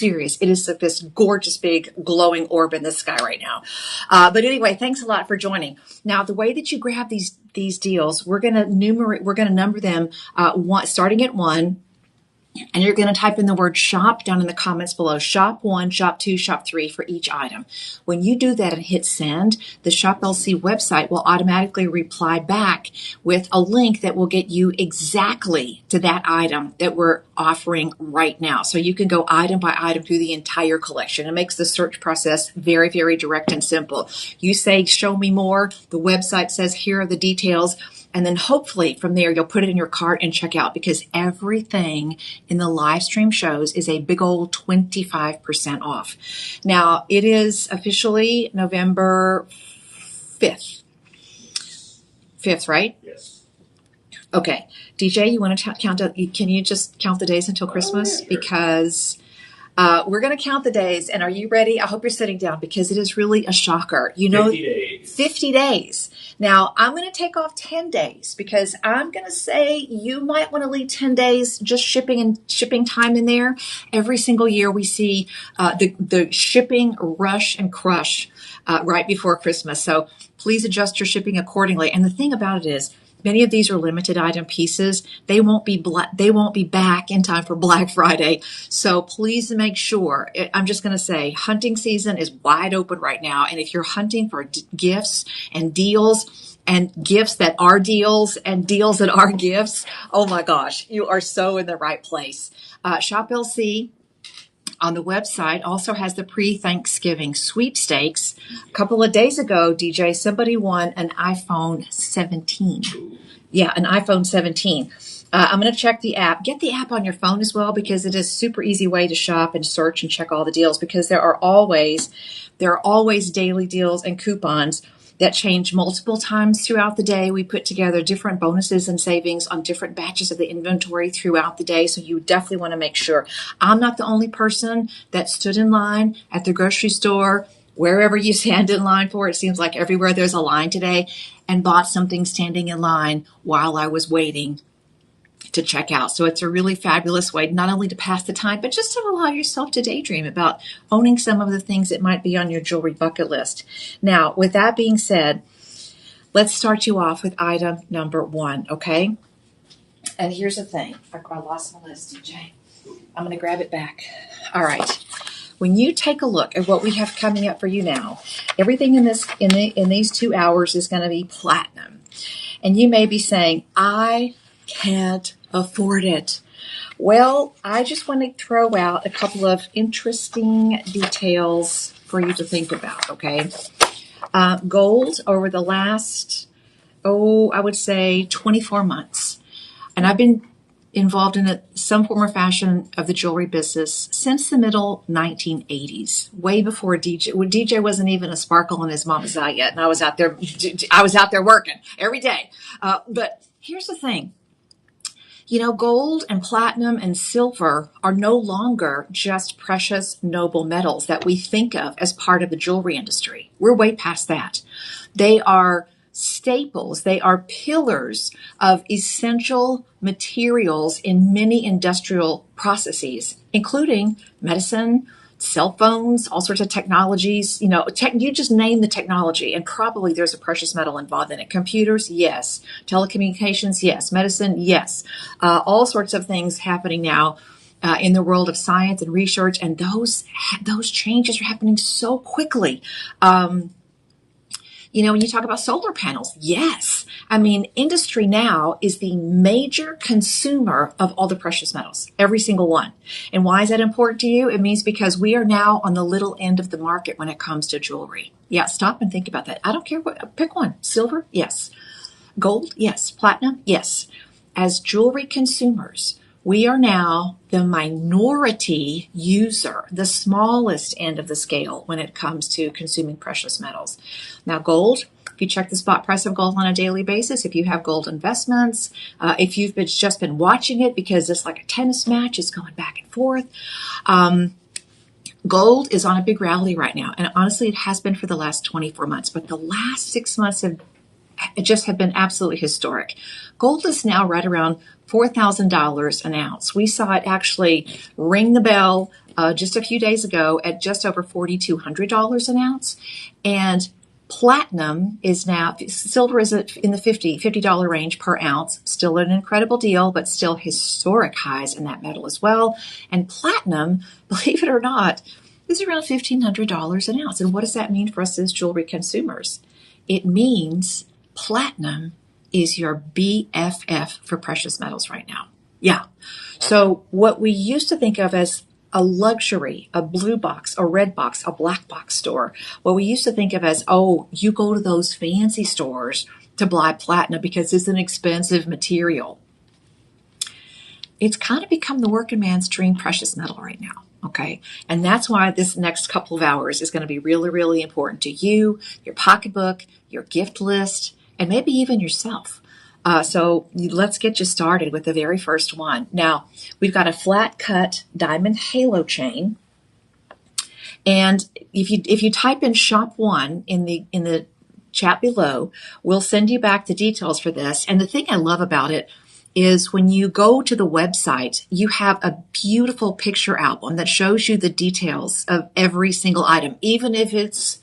serious. It is like this gorgeous, big, glowing orb in the sky right now. But anyway, thanks a lot for joining. Now, the way that you grab these deals, we're going to number them starting at 1. And you're going to type in the word shop down in the comments below. Shop 1, shop 2, shop 3 for each item. When you do that and hit send, the Shop LC website will automatically reply back with a link that will get you exactly to that item that we're offering right now. So you can go item by item through the entire collection. It makes the search process very, very direct and simple. You say, show me more. The website says, here are the details. And then hopefully from there, you'll put it in your cart and check out, because everything in the live stream shows is a big old 25% off. Now, it is officially November 5th. 5th, right? Yes. Okay. DJ, you want to can you just count the days until Christmas? Yeah, sure. Because we're going to count the days. And are you ready? I hope you're sitting down, because it is really a shocker. 50 days. 50 days. Now, I'm going to take off 10 days, because I'm going to say you might want to leave 10 days just shipping time in there. Every single year we see the shipping rush and crush right before Christmas. So please adjust your shipping accordingly. And the thing about it is, many of these are limited item pieces. They won't be back in time for Black Friday. So please make sure. I'm just going to say hunting season is wide open right now. And if you're hunting for gifts and deals and gifts that are deals and deals that are gifts, oh my gosh, you are so in the right place. Shop LC on the website also has the pre-Thanksgiving sweepstakes. A couple of days ago, DJ, somebody won an iPhone 17. Yeah, an iPhone 17. I'm going to check the app. Get the app on your phone as well, because it is a super easy way to shop and search and check all the deals, because there are always daily deals and coupons that change multiple times throughout the day. We put together different bonuses and savings on different batches of the inventory throughout the day. So you definitely want to make sure. I'm not the only person that stood in line at the grocery store, wherever you stand in line for. It seems like everywhere there's a line today, and bought something standing in line while I was waiting to check out. So it's a really fabulous way not only to pass the time, but just to allow yourself to daydream about owning some of the things that might be on your jewelry bucket list. Now, with that being said, let's start you off with item number 1, okay? And here's the thing. I lost my list, DJ. I'm going to grab it back. All right. When you take a look at what we have coming up for you now, everything in these 2 hours is going to be platinum. And you may be saying, I can't afford it. Well, I just want to throw out a couple of interesting details for you to think about, okay? Gold over the last, I would say 24 months. And I've been involved in some form or fashion of the jewelry business since the middle 1980s, way before DJ. When DJ wasn't even a sparkle in his mama's eye yet, and I was out there working every day. But here's the thing. You know, gold and platinum and silver are no longer just precious, noble metals that we think of as part of the jewelry industry. We're way past that. They are staples. They are pillars of essential materials in many industrial processes, including medicine, cell phones, all sorts of technologies. You know, you just name the technology, and probably there's a precious metal involved in it. Computers, yes. Telecommunications, yes. Medicine, yes. All sorts of things happening now in the world of science and research, and those changes are happening so quickly. You know, when you talk about solar panels, yes. I mean, industry now is the major consumer of all the precious metals, every single one. And why is that important to you? It means because we are now on the little end of the market when it comes to jewelry. Yeah, stop and think about that. I don't care pick one. Silver, yes. Gold, yes. Platinum, yes. As jewelry consumers, we are now the minority user, the smallest end of the scale when it comes to consuming precious metals. Now, gold, if you check the spot price of gold on a daily basis, if you have gold investments, if you've just been watching it because it's like a tennis match, it's going back and forth. Gold is on a big rally right now. And honestly, it has been for the last 24 months. But the last 6 months just have been absolutely historic. Gold is now right around $4,000 an ounce. We saw it actually ring the bell just a few days ago at just over $4,200 an ounce. And platinum is now, silver is in the $50 range per ounce. Still an incredible deal, but still historic highs in that metal as well. And platinum, believe it or not, is around $1,500 an ounce. And what does that mean for us as jewelry consumers? It means platinum is your BFF for precious metals right now. Yeah. So what we used to think of as a luxury, a blue box, a red box, a black box store, what we used to think of as, oh, you go to those fancy stores to buy platinum because it's an expensive material. It's kind of become the working man's dream precious metal right now. Okay. And that's why this next couple of hours is going to be really, really important to you, your pocketbook, your gift list, and maybe even yourself. So let's get you started with the very first one. Now, we've got a flat cut diamond halo chain. And if you type in shop one in the chat below, we'll send you back the details for this. And the thing I love about it is when you go to the website, you have a beautiful picture album that shows you the details of every single item, even if it's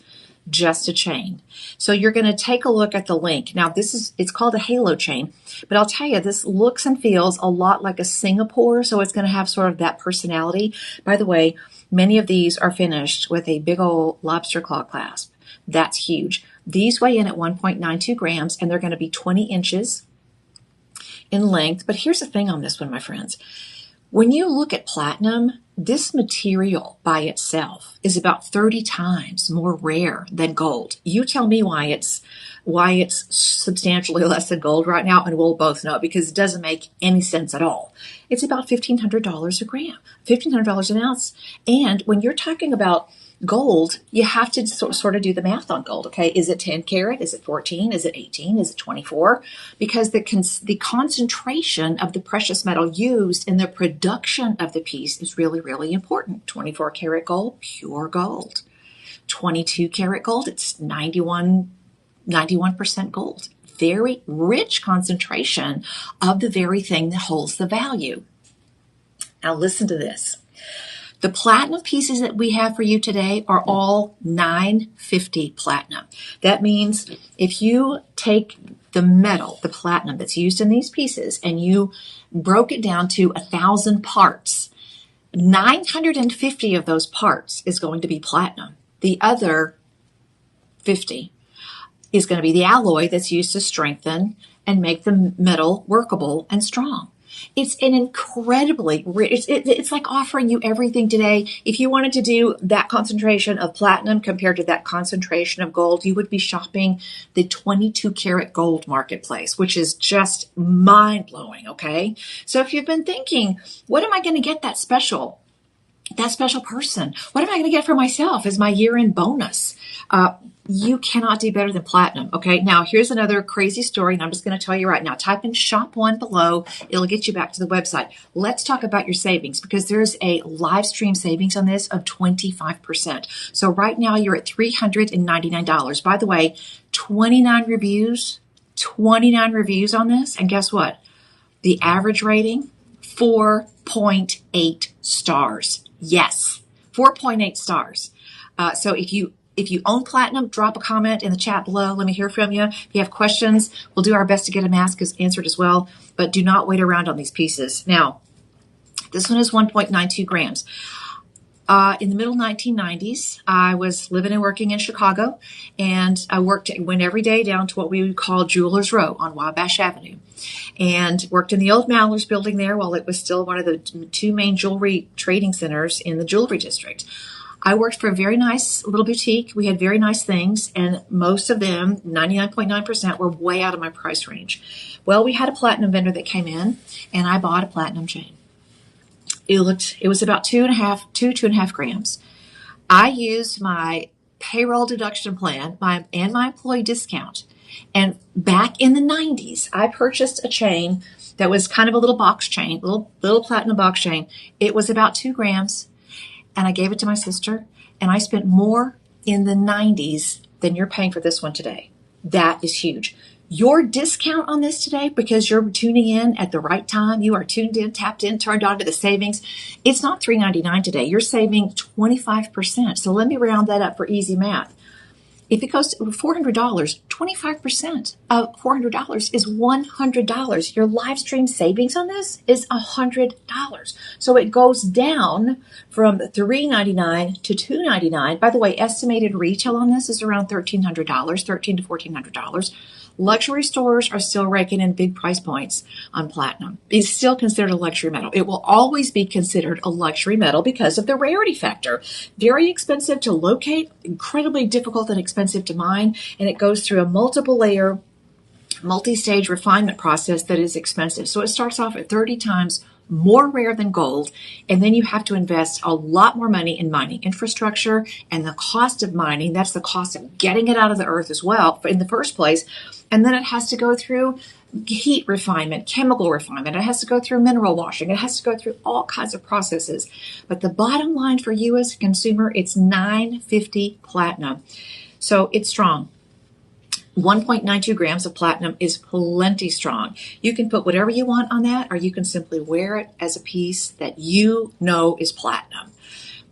just a chain. So you're going to take a look at the link. Now it's called a halo chain, but I'll tell you, this looks and feels a lot like a Singapore. So it's going to have sort of that personality. By the way, many of these are finished with a big old lobster claw clasp. That's huge. These weigh in at 1.92 grams and they're going to be 20 inches in length. But here's the thing on this one, my friends. When you look at platinum, this material by itself is about 30 times more rare than gold. You tell me why it's substantially less than gold right now, and we'll both know, because it doesn't make any sense at all. It's about $1,500 a gram, $1,500 an ounce. And when you're talking about gold, you have to sort of do the math on gold. Okay, is it 10 karat? Is it 14? Is it 18? Is it 24? Because the concentration of the precious metal used in the production of the piece is really, really important. 24 karat gold, pure gold. 22 karat gold, it's 91% gold. Very rich concentration of the very thing that holds the value. Now listen to this. The platinum pieces that we have for you today are all 950 platinum. That means if you take the metal, the platinum that's used in these pieces, and you broke it down to 1,000 parts, 950 of those parts is going to be platinum. The other 50 is going to be the alloy that's used to strengthen and make the metal workable and strong. It's an incredibly rich, it's like offering you everything today. If you wanted to do that concentration of platinum compared to that concentration of gold, you would be shopping the 22 karat gold marketplace, which is just mind blowing. Okay. So if you've been thinking, what am I going to get that special person? What am I going to get for myself as my year-end bonus? You cannot do better than platinum. Okay. Now here's another crazy story, and I'm just going to tell you right now. Type in shop one below. It'll get you back to the website. Let's talk about your savings, because there's a live stream savings on this of 25%. So right now you're at $399. By the way, 29 reviews on this. And guess what? The average rating, 4.8 stars. Yes, 4.8 stars. So if you own platinum, drop a comment in the chat below. Let me hear from you. If you have questions, we'll do our best to get them answered as well. But do not wait around on these pieces. Now, this one is 1.92 grams. In the middle 1990s, I was living and working in Chicago, and I went every day down to what we would call Jewelers Row on Wabash Avenue, and worked in the old Maller's building there while it was still one of the two main jewelry trading centers in the jewelry district. I worked for a very nice little boutique. We had very nice things, and most of them, 99.9%, were way out of my price range. Well, we had a platinum vendor that came in, and I bought a platinum chain. It was about 2.5 grams. I used my payroll deduction plan and my employee discount. And back in the 90s, I purchased a chain that was kind of a little box chain, little platinum box chain. It was about 2 grams. And I gave it to my sister, and I spent more in the 90s than you're paying for this one today. That is huge. Your discount on this today, because you're tuning in at the right time, you are tuned in, tapped in, turned on to the savings. It's not $3.99 today. You're saving 25%. So let me round that up for easy math. If it goes to $400, 25% of $400 is $100. Your live stream savings on this is $100. So it goes down from $3.99 to $2.99. By the way, estimated retail on this is around $1,300, $1,300 to $1,400. Luxury stores are still raking in big price points on platinum. It's still considered a luxury metal. It will always be considered a luxury metal because of the rarity factor. Very expensive to locate, incredibly difficult and expensive to mine, and it goes through a multiple layer, multi-stage refinement process that is expensive. So it starts off at 30 times more rare than gold, and then you have to invest a lot more money in mining infrastructure and the cost of mining. That's the cost of getting it out of the earth as well in the first place. And then it has to go through heat refinement, chemical refinement. It has to go through mineral washing. It has to go through all kinds of processes. But the bottom line for you as a consumer, it's $9.50 platinum. So it's strong. 1.92 grams of platinum is plenty strong. You can put whatever you want on that, or you can simply wear it as a piece that you know is platinum.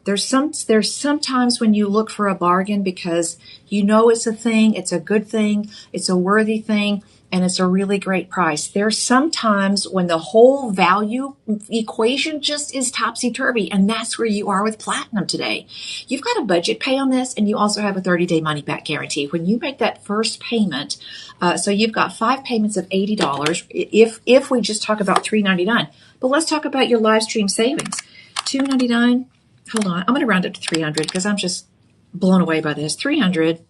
There's sometimes when you look for a bargain because you know it's a thing, it's a good thing, it's a worthy thing, and it's a really great price. There's sometimes when the whole value equation just is topsy-turvy, and that's where you are with platinum today. You've got a budget pay on this, and you also have a 30-day money-back guarantee. When you make that first payment, so you've got 5 payments of $80 if we just talk about $3.99. But let's talk about your live stream savings. $2.99. Hold on. I'm going to round it to 300 because I'm just blown away by this. 300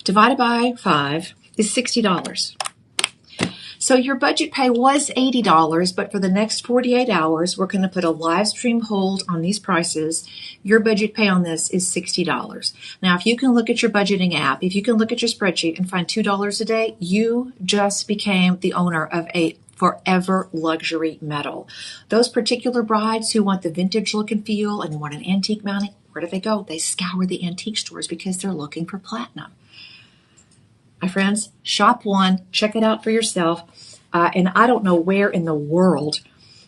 divided by 5 is $60. So your budget pay was $80, but for the next 48 hours, we're going to put a live stream hold on these prices. Your budget pay on this is $60. Now, if you can look at your budgeting app, if you can look at your spreadsheet and find $2 a day, you just became the owner of a forever luxury metal. Those particular brides who want the vintage look and feel and want an antique mounting, where do they go? They scour the antique stores because they're looking for platinum. My friends, shop one, check it out for yourself. And I don't know where in the world,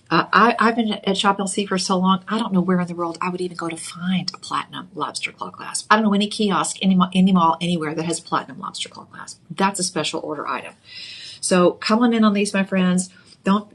I've been at Shop LC for so long, I don't know where in the world I would even go to find a platinum lobster claw clasp. I don't know any kiosk, any mall, anywhere that has a platinum lobster claw clasp. That's a special order item. So come on in on these, my friends. Don't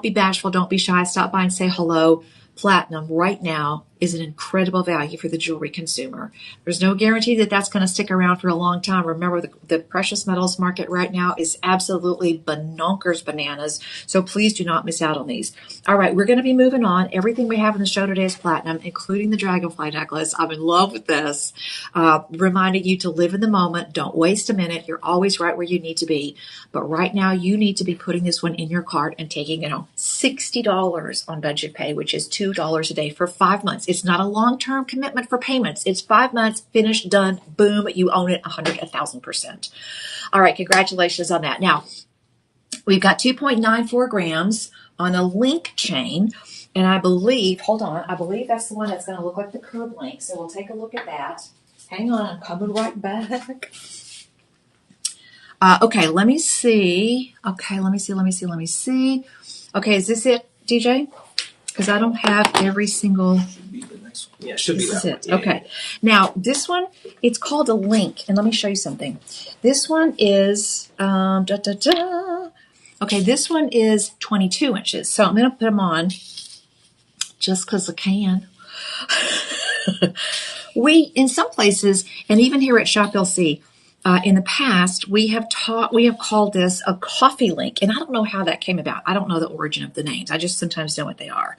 be bashful. Don't be shy. Stop by and say hello. Platinum right now is an incredible value for the jewelry consumer. There's no guarantee that that's going to stick around for a long time. Remember, the precious metals market right now is absolutely bonkers bananas. So please do not miss out on these. All right, we're going to be moving on. Everything we have in the show today is platinum, including the dragonfly necklace. I'm in love with this. Reminding you to live in the moment. Don't waste a minute. You're always right where you need to be. But right now, you need to be putting this one in your cart and taking, $60 on budget pay, which is $2 a day for 5 months. It's not a long-term commitment for payments. It's 5 months, finished, done, boom, you own it 1,000%. All right, congratulations on that. Now, we've got 2.94 grams on a link chain, and I believe that's the one that's going to look like the curb link. So we'll take a look at that. Hang on, I'm coming right back. Okay, let me see. Okay, let me see. Okay, is this it, DJ? Because I don't have every single. Should be the next one. Yeah, should be that one. Yeah, okay. Now, this one, it's called a link. And let me show you something. This one is, Okay, this one is 22 inches. So I'm going to put them on just because I can. In some places, and even here at Shop LC, in the past, we have called this a coffee link, and I don't know how that came about. I don't know the origin of the names. I just sometimes know what they are.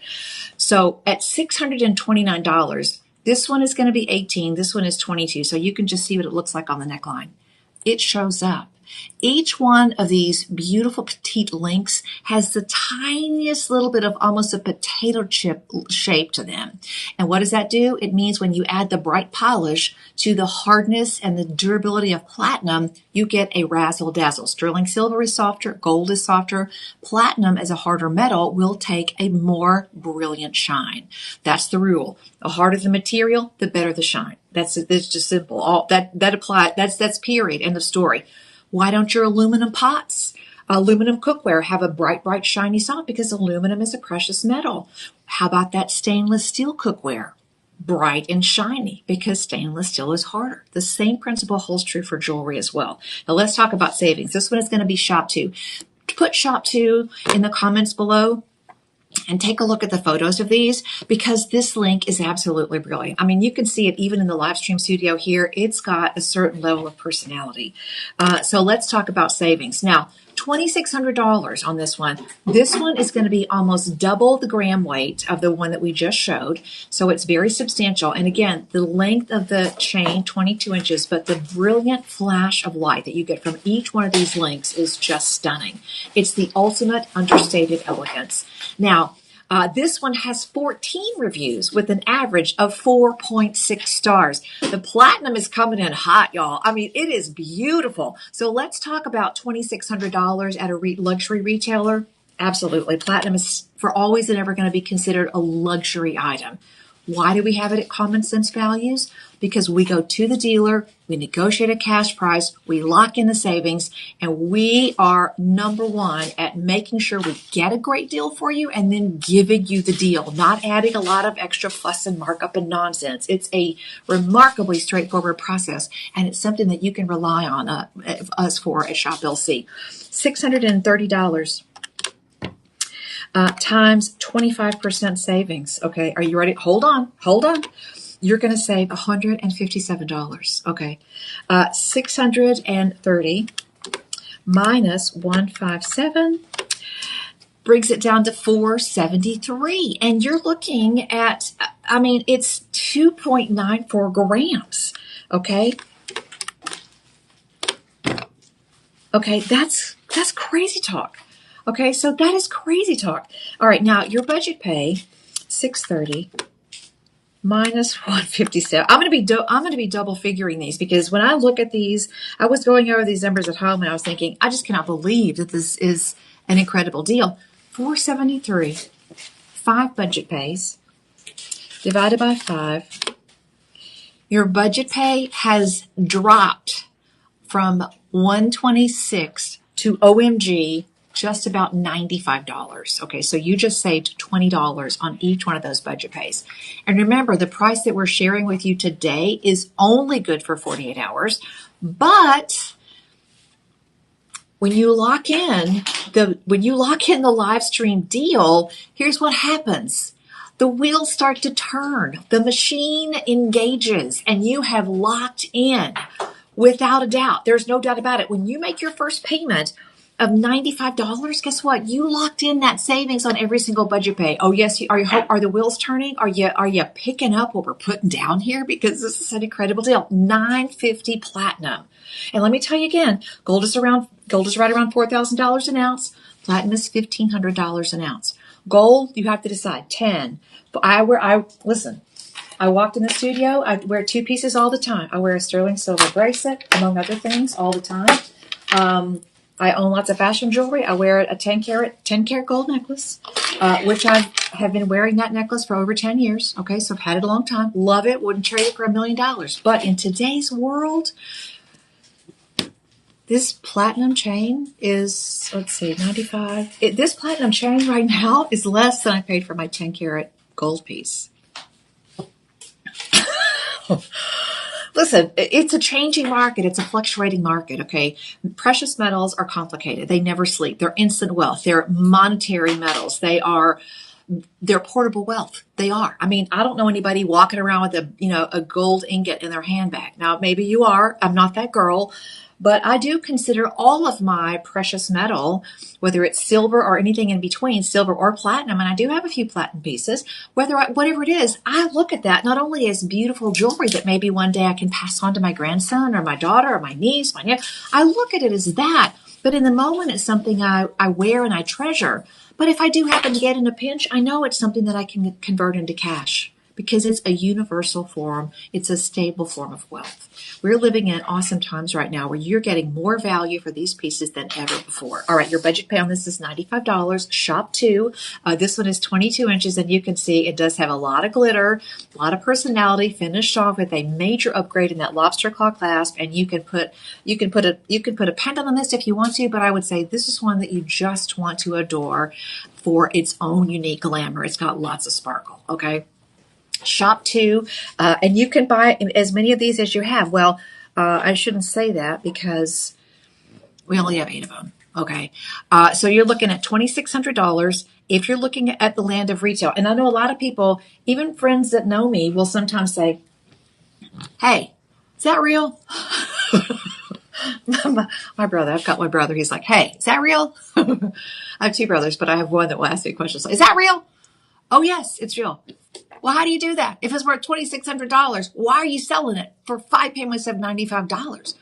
So at $629, this one is going to be 18. This one is 22. So you can just see what it looks like on the neckline. It shows up. Each one of these beautiful petite links has the tiniest little bit of almost a potato chip shape to them. And what does that do? It means when you add the bright polish to the hardness and the durability of platinum, you get a razzle dazzle. Sterling silver is softer, gold is softer. Platinum as a harder metal will take a more brilliant shine. That's the rule. The harder the material, the better the shine. That's just simple. All that apply. That's period. End of story. Why don't your aluminum pots, aluminum cookware have a bright, bright, shiny soft? Because aluminum is a precious metal. How about that stainless steel cookware? Bright and shiny, because stainless steel is harder. The same principle holds true for jewelry as well. Now let's talk about savings. This one is going to be shop 2. Put shop 2 in the comments below and take a look at the photos of these, because this link is absolutely brilliant. I mean, you can see it even in the live stream studio here. It's got a certain level of personality. So let's talk about savings. Now, $2,600 on this one. This one is going to be almost double the gram weight of the one that we just showed. So it's very substantial. And again, the length of the chain, 22 inches, but the brilliant flash of light that you get from each one of these links is just stunning. It's the ultimate understated elegance. Now, this one has 14 reviews with an average of 4.6 stars. The platinum is coming in hot, y'all. I mean, it is beautiful. So let's talk about $2,600 at a luxury retailer. Absolutely. Platinum is for always and ever going to be considered a luxury item. Why do we have it at common sense values? Because we go to the dealer, we negotiate a cash price, we lock in the savings, and we are number one at making sure we get a great deal for you and then giving you the deal, not adding a lot of extra fuss and markup and nonsense. It's a remarkably straightforward process, and it's something that you can rely on us for at Shop LC. $630. Times 25% savings. Okay, are you ready? Hold on. You're going to save $157. Okay, 630 minus 157 brings it down to 473, and you're looking at, I mean, it's 2.94 grams. Okay, that's crazy talk. Okay, so that is crazy talk. All right, now your budget pay, 630 minus 157. I'm going to be double figuring these, because when I look at these, I was going over these numbers at home and I was thinking, I just cannot believe that this is an incredible deal. 473, 5 budget pays divided by 5. Your budget pay has dropped from 126 to OMG just about $95. Okay, so you just saved $20 on each one of those budget pays. And remember, the price that we're sharing with you today is only good for 48 hours. But when you lock in the live stream deal, here's what happens. The wheels start to turn. The machine engages, and you have locked in without a doubt. There's no doubt about it. When you make your first payment of $95, guess what? You locked in that savings on every single budget pay. Oh yes, are the wheels turning? Are you picking up what we're putting down here? Because this is an incredible deal. $950 platinum. And let me tell you again, gold is right around $4,000 an ounce. Platinum is $1,500 an ounce. Gold, you have to decide 10. But I walked in the studio. I wear 2 pieces all the time. I wear a sterling silver bracelet, among other things, all the time. I own lots of fashion jewelry. I wear a 10 karat gold necklace, which I have been wearing that necklace for over 10 years. Okay, so I've had it a long time. Love it. Wouldn't trade it for $1 million. But in today's world, this platinum chain is, let's see, 95. This platinum chain right now is less than I paid for my 10 karat gold piece. Listen, it's a changing market. It's a fluctuating market, okay? Precious metals are complicated. They never sleep. They're instant wealth. They're monetary metals. They're portable wealth. They are. I mean, I don't know anybody walking around with a gold ingot in their handbag. Now, maybe you are. I'm not that girl. But I do consider all of my precious metal, whether it's silver or anything in between, silver or platinum, and I do have a few platinum pieces, whatever it is, I look at that not only as beautiful jewelry that maybe one day I can pass on to my grandson or my daughter or my niece, my nephew. I look at it as that, but in the moment it's something I wear and I treasure. But if I do happen to get in a pinch, I know it's something that I can convert into cash, because it's a universal form. It's a stable form of wealth. We're living in awesome times right now where you're getting more value for these pieces than ever before. All right, your budget pay on this is $95. Shop two. This one is 22 inches, and you can see it does have a lot of glitter, a lot of personality, finished off with a major upgrade in that lobster claw clasp. And you can put a pendant on this if you want to, but I would say this is one that you just want to adore for its own unique glamour. It's got lots of sparkle. Okay. Shop two, and you can buy as many of these as you have. Well, I shouldn't say that because we only have 8 of them. Okay. So you're looking at $2,600 if you're looking at the land of retail. And I know a lot of people, even friends that know me, will sometimes say, hey, is that real? My brother, I've got one brother. He's like, hey, is that real? I have 2 brothers, but I have one that will ask me questions like, is that real? Oh, yes, it's real. Well, how do you do that? If it's worth $2,600, why are you selling it for 5 payments of $95?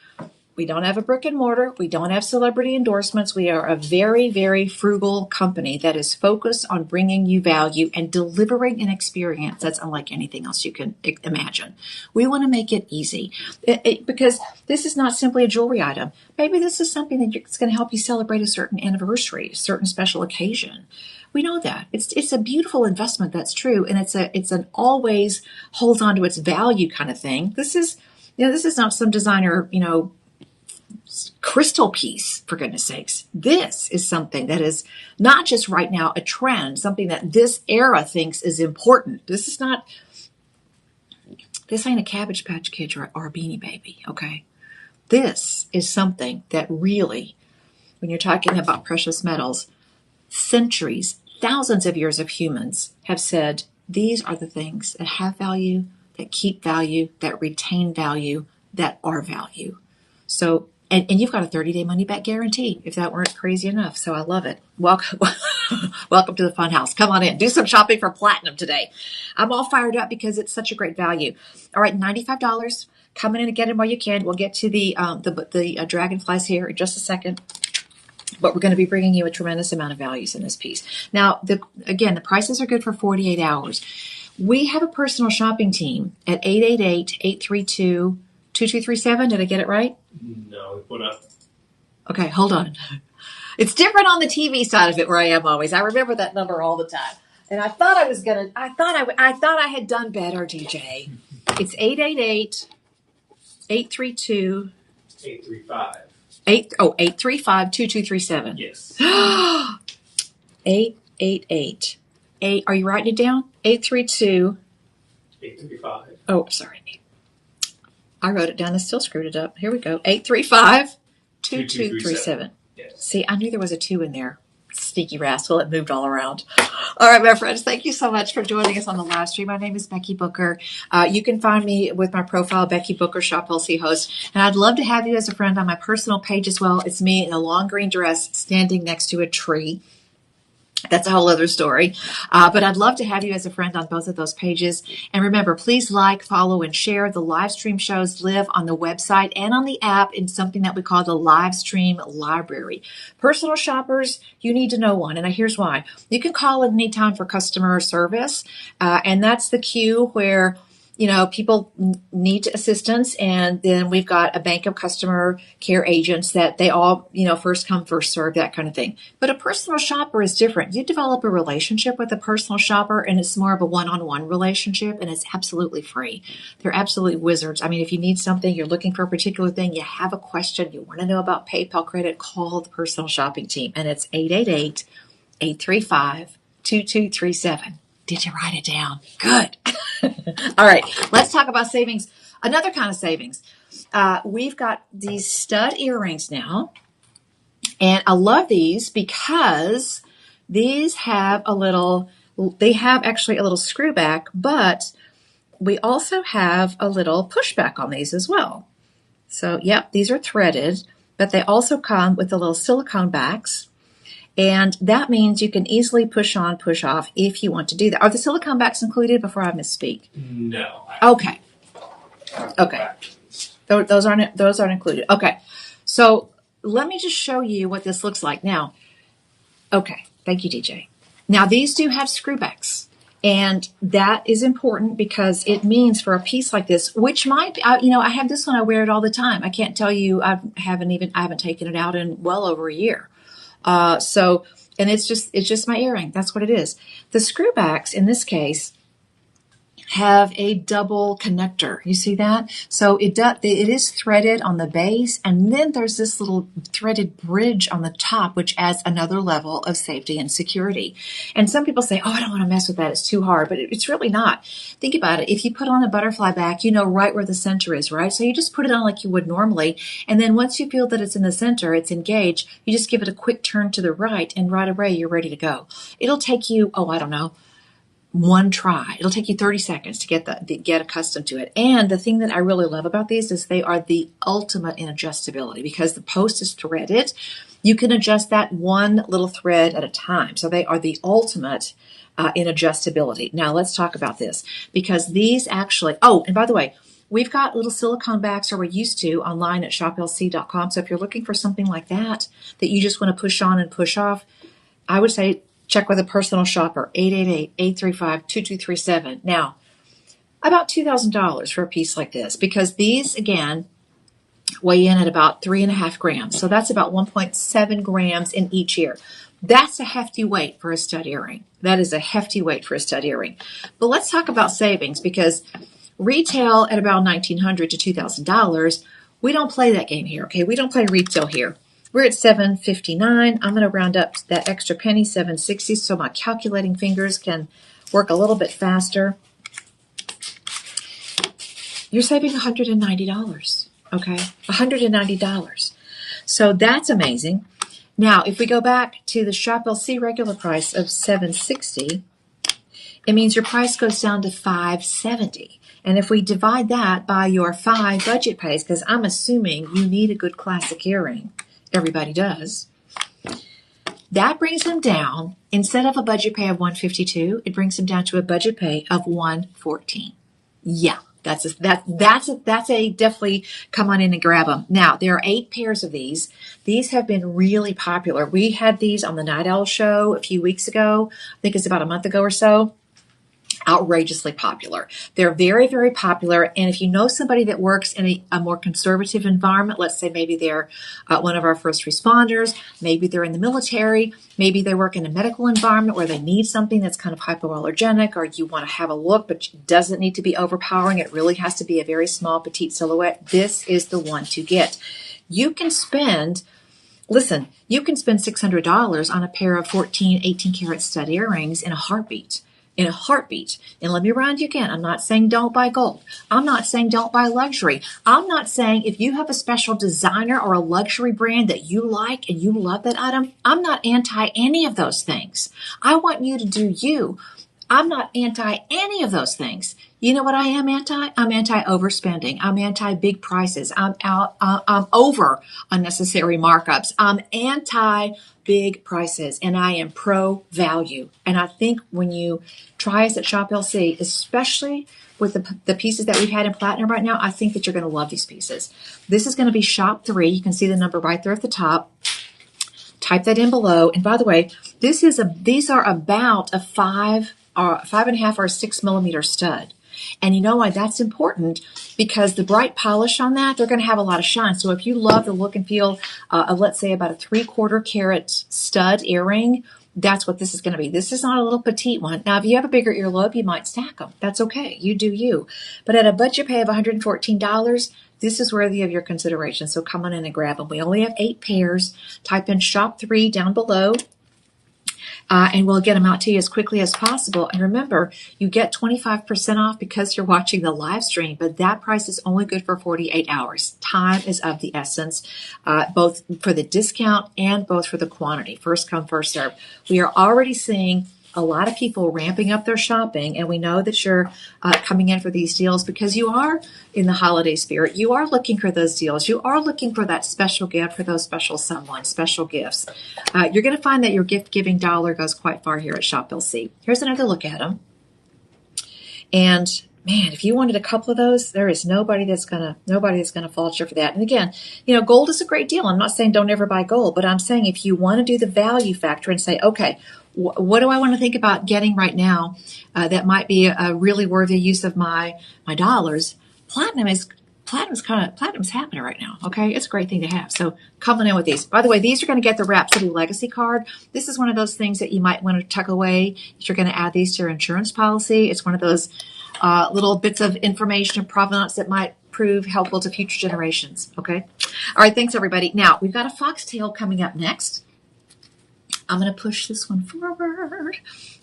We don't have a brick and mortar. We don't have celebrity endorsements. We are a very, very frugal company that is focused on bringing you value and delivering an experience that's unlike anything else you can imagine. We want to make it easy because this is not simply a jewelry item. Maybe this is something that's going to help you celebrate a certain anniversary, a certain special occasion. We know that it's a beautiful investment. That's true. And it's an always holds on to its value kind of thing. This is not some designer, crystal piece, for goodness sakes. This is something that is not just right now a trend, something that this era thinks is important. This ain't a Cabbage Patch Kid or a Beanie Baby. Okay. This is something that really, when you're talking about precious metals, centuries, thousands of years of humans have said, these are the things that have value, that keep value, that retain value, that are value. So, and you've got a 30-day money-back guarantee, if that weren't crazy enough. So I love it. Welcome to the fun house. Come on in. Do some shopping for platinum today. I'm all fired up because it's such a great value. All right, $95. Come in and get them while you can. We'll get to the dragonflies here in just a second. But we're going to be bringing you a tremendous amount of values in this piece. Now, the prices are good for 48 hours. We have a personal shopping team at 888-832-2237. Did I get it right? No, what up? Okay, hold on. It's different on the TV side of it where I am always. I remember that number all the time. And I thought I had done better, DJ. It's 888-832 835. 835-2237. Yes. 888. Are you writing it down? 832. 835. Oh, sorry. I wrote it down and still screwed it up. Here we go. 835-2237. Yes. See, I knew there was a 2 in there. Sneaky rascal. It moved all around. All right, my friends, thank you so much for joining us on the live stream. My name is Becky Booker. You can find me with my profile, Becky Booker, Shop LC host. And I'd love to have you as a friend on my personal page as well. It's me in a long green dress standing next to a tree. That's a whole other story. But I'd love to have you as a friend on both of those pages. And remember, please like, follow, and share. The live stream shows live on the website and on the app in something that we call the live stream library. Personal shoppers, you need to know one. And here's why. You can call at any time for customer service. And that's the queue where people need assistance, and then we've got a bank of customer care agents that they all, first come, first serve, that kind of thing. But a personal shopper is different. You develop a relationship with a personal shopper, and it's more of a one-on-one relationship, and it's absolutely free. They're absolutely wizards. I mean, if you need something, you're looking for a particular thing, you have a question, you want to know about PayPal credit, call the personal shopping team, and it's 888-835-2237. Did you write it down? Good. All right, let's talk about savings. Another kind of savings. We've got these stud earrings now, and I love these because these have actually a little screw back, but we also have a little pushback on these as well. So, yep, these are threaded, but they also come with the little silicone backs. And that means you can easily push on, push off if you want to do that. Are the silicone backs included before I misspeak? No. Okay. Those aren't included. Okay. So let me just show you what this looks like now. Okay. Thank you, DJ. Now these do have screw backs. And that is important because it means for a piece like this, which might be, I have this one, I wear it all the time. I can't tell you, I haven't taken it out in well over a year. And it's just my earring. That's what it is. The screwbacks in this case have a double connector. You see that? So it is threaded on the base, and then there's this little threaded bridge on the top, which adds another level of safety and security. And some people say, oh, I don't want to mess with that. It's too hard, but it's really not. Think about it. If you put on a butterfly back, you know right where the center is, right? So you just put it on like you would normally. And then once you feel that it's in the center, it's engaged, you just give it a quick turn to the right, and right away you're ready to go. It'll take you, one try. It'll take you 30 seconds to get accustomed to it. And the thing that I really love about these is they are the ultimate in adjustability because the post is threaded. You can adjust that one little thread at a time. So they are the ultimate in adjustability. Now let's talk about this because these actually, and by the way, we've got little silicone backs, or we used to, online at shoplc.com. So if you're looking for something like that you just want to push on and push off, I would say check with a personal shopper, 888-835-2237. Now, about $2,000 for a piece like this, because these, again, weigh in at about 3.5 grams. So that's about 1.7 grams in each ear. That's a hefty weight for a stud earring. That is a hefty weight for a stud earring. But let's talk about savings, because retail at about $1,900 to $2,000, we don't play that game here, okay? We don't play retail here. We're at $7.59. I'm going to round up that extra penny, $7.60, so my calculating fingers can work a little bit faster. You're saving $190, okay? $190. So that's amazing. Now, if we go back to the Shop LC regular price of $7.60, it means your price goes down to $5.70. And if we divide that by your 5 budget pays, because I'm assuming you need a good classic earring, everybody does, that brings them down, instead of a budget pay of $152, it brings them down to a budget pay of $114. Yeah, that's a definitely come on in and grab them. Now, there are 8 pairs of these. These have been really popular. We had these on the Night Owl show a few weeks ago. I think it's about a month ago or so. Outrageously popular. They're very, very popular. And if you know somebody that works in a more conservative environment, let's say maybe they're one of our first responders, maybe they're in the military, maybe they work in a medical environment where they need something that's kind of hypoallergenic, or you want to have a look, but it doesn't need to be overpowering. It really has to be a very small, petite silhouette. This is the one to get. You can spend $600 on a pair of 14, 18 karat stud earrings in a heartbeat. In a heartbeat. And let me remind you again, I'm not saying don't buy gold. I'm not saying don't buy luxury. I'm not saying if you have a special designer or a luxury brand that you like and you love that item, I'm not anti any of those things. I want you to do you. I'm not anti any of those things. You know what I am anti? I'm anti overspending. I'm anti big prices. I'm over unnecessary markups. I'm anti big prices, and I am pro value. And I think when you try us at Shop LC, especially with the pieces that we've had in platinum right now, I think that you're going to love these pieces. This is going to be Shop 3. You can see the number right there at the top. Type that in below. And by the way, these are about a 5.5 or 6 millimeter stud. And you know why that's important? Because the bright polish on that, they're going to have a lot of shine. So if you love the look and feel of, let's say, about a 3/4 carat stud earring, that's what this is going to be. This is not a little petite one. Now, if you have a bigger earlobe, you might stack them. That's okay. You do you. But at a budget pay of $114, this is worthy of your consideration. So come on in and grab them. We only have 8 pairs. Type in Shop 3 down below. And we'll get them out to you as quickly as possible. And remember, you get 25% off because you're watching the live stream, but that price is only good for 48 hours. Time is of the essence, both for the discount and both for the quantity. First come, first serve. We are already seeing a lot of people ramping up their shopping, and we know that you're coming in for these deals because you are in the holiday spirit. You are looking for those deals. You are looking for that special gift for those special someone, special gifts. You're going to find that your gift-giving dollar goes quite far here at Shop LC. Here's another look at them. And man, if you wanted a couple of those, there is nobody that's gonna fault you for that. And again, gold is a great deal. I'm not saying don't ever buy gold, but I'm saying if you want to do the value factor and say, okay, what do I want to think about getting right now that might be a really worthy use of my dollars? Platinum's happening right now. Okay, it's a great thing to have. So come on in with these. By the way, these are going to get the Rhapsody Legacy card. This is one of those things that you might want to tuck away if you're going to add these to your insurance policy. It's one of those little bits of information and provenance that might prove helpful to future generations. Okay. All right. Thanks, everybody. Now we've got a foxtail coming up next. I'm going to push this one forward.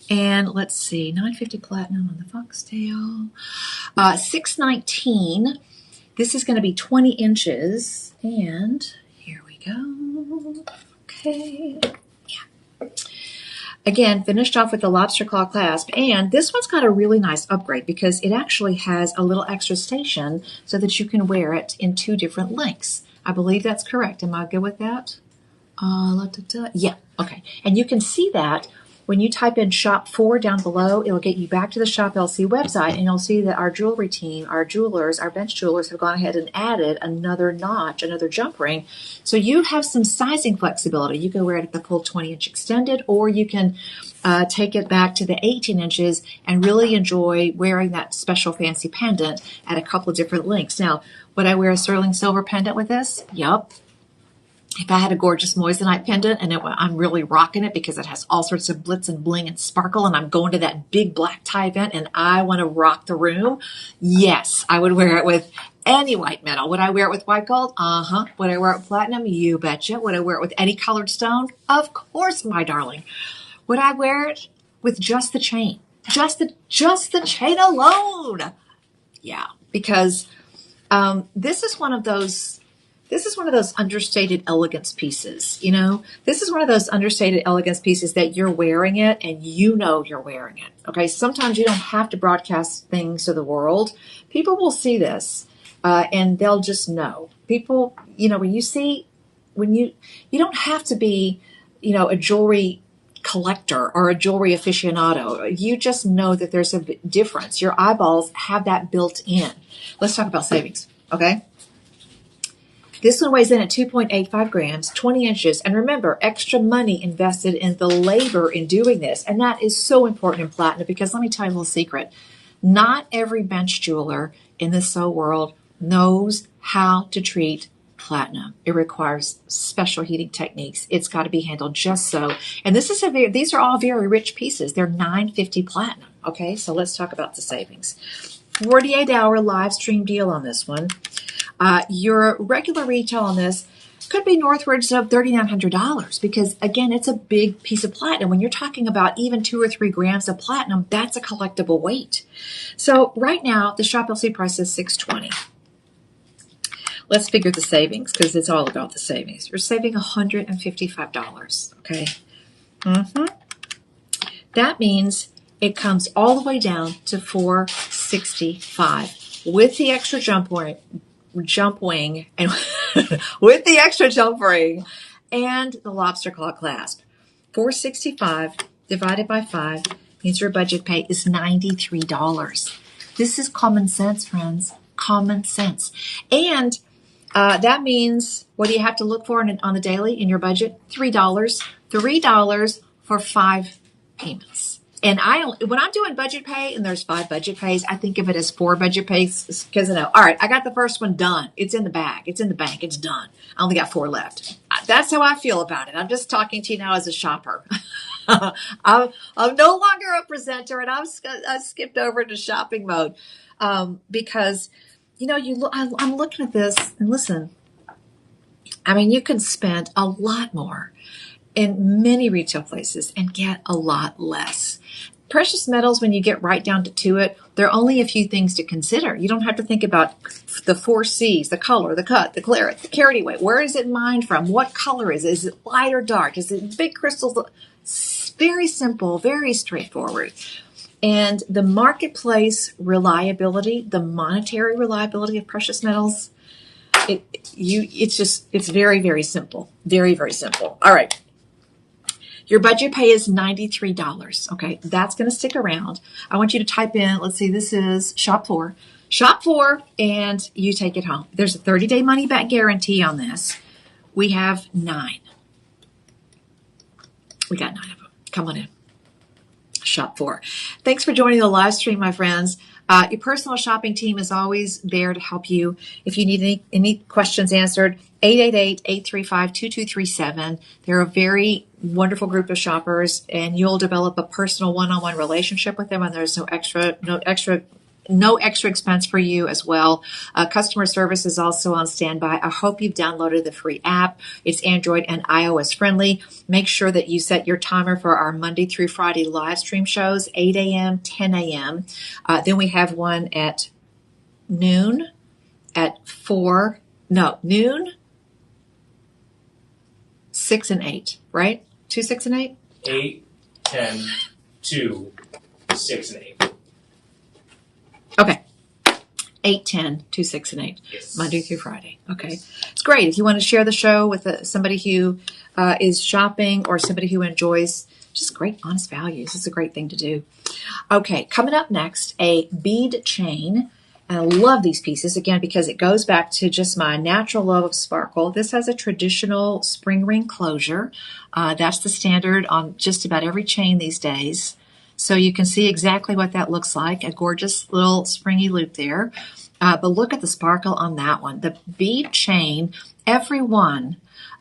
And let's see, $9.50 platinum on the foxtail. $6.19. This is going to be 20 inches. And here we go. Okay. Yeah. Again, finished off with the lobster claw clasp. And this one's got a really nice upgrade because it actually has a little extra station so that you can wear it in 2 different lengths. I believe that's correct. Am I good with that? Yeah. Okay. And you can see that when you type in shop 4 down below, it'll get you back to the Shop LC website, and you'll see that our jewelry team, our jewelers, our bench jewelers have gone ahead and added another notch, another jump ring. So you have some sizing flexibility. You can wear it at the full 20-inch extended, or you can take it back to the 18 inches and really enjoy wearing that special fancy pendant at a couple of different lengths. Now, would I wear a sterling silver pendant with this? Yup. If I had a gorgeous moissanite pendant and I'm really rocking it because it has all sorts of blitz and bling and sparkle, and I'm going to that big black tie event and I want to rock the room, yes, I would wear it with any white metal. Would I wear it with white gold? Uh-huh. Would I wear it with platinum? You betcha. Would I wear it with any colored stone? Of course, my darling. Would I wear it with just the chain? Just the chain alone. Yeah, because this is one of those understated elegance pieces, you know? This is one of those understated elegance pieces that you're wearing it and you know you're wearing it, okay? Sometimes you don't have to broadcast things to the world. People will see this, and they'll just know. People, you know, you don't have to be, you know, a jewelry collector or a jewelry aficionado. You just know that there's a difference. Your eyeballs have that built in. Let's talk about savings, okay? This one weighs in at 2.85 grams, 20 inches. And remember, extra money invested in the labor in doing this. And that is so important in platinum because let me tell you a little secret. Not every bench jeweler in this soul world knows how to treat platinum. It requires special heating techniques. It's got to be handled just so. And these are all very rich pieces. They're $9.50 platinum. Okay, so let's talk about the savings. 48-hour live stream deal on this one. Your regular retail on this could be northwards of $3,900 because, again, it's a big piece of platinum. When you're talking about even 2 or 3 grams of platinum, that's a collectible weight. So right now, the Shop LC price is $620. Let's figure the savings because it's all about the savings. You're saving $155, okay? That means it comes all the way down to $465 with the extra jump wing and with the extra jump ring and the lobster claw clasp. $465 divided by 5 means your budget pay is $93. This is common sense, friends. Common sense. And that means what do you have to look for on the daily in your budget? $3. $3 for 5 payments. And when I'm doing budget pay and there's 5 budget pays, I think of it as 4 budget pays because I know, all right, I got the first one done. It's in the bag. It's in the bank. It's done. I only got 4 left. That's how I feel about it. I'm just talking to you now as a shopper. I'm no longer a presenter, and I've skipped over to shopping mode because, you know, I'm looking at this and listen. I mean, you can spend a lot more in many retail places and get a lot less. Precious metals, when you get right down to it, there are only a few things to consider. You don't have to think about the 4 C's, the color, the cut, the clarity, the carity weight. Where is it mined from? What color is it? Is it light or dark? Is it big crystals? Very simple, very straightforward. And the marketplace reliability, the monetary reliability of precious metals, it's very, very simple. Very, very simple. All right. Your budget pay is $93. Okay, that's going to stick around. I want you to type in, let's see, this is shop 4, and you take it home. There's a 30-day money-back guarantee on this. We have 9. We got 9 of them. Come on in. shop for. Thanks for joining the live stream, my friends. Your personal shopping team is always there to help you. If you need any questions answered, 888-835-2237. They're a very wonderful group of shoppers, and you'll develop a personal one-on-one relationship with them, and there's no extra expense for you as well. Customer service is also on standby. I hope you've downloaded the free app. It's Android and iOS friendly. Make sure that you set your timer for our Monday through Friday live stream shows, 8 a.m., 10 a.m. Then we have one at noon, noon, 6 and 8, right? 2, 6, and 8? 8, 10, 2, 6, and 8. Okay. 8, 10, 2, 6, and 8. Yes. Monday through Friday. Okay. It's great. If you want to share the show with somebody who is shopping or somebody who enjoys just great honest values, it's a great thing to do. Okay. Coming up next, a bead chain. And I love these pieces, again, because it goes back to just my natural love of sparkle. This has a traditional spring ring closure. That's the standard on just about every chain these days. So you can see exactly what that looks like, a gorgeous little springy loop there. But look at the sparkle on that one. The bead chain, every one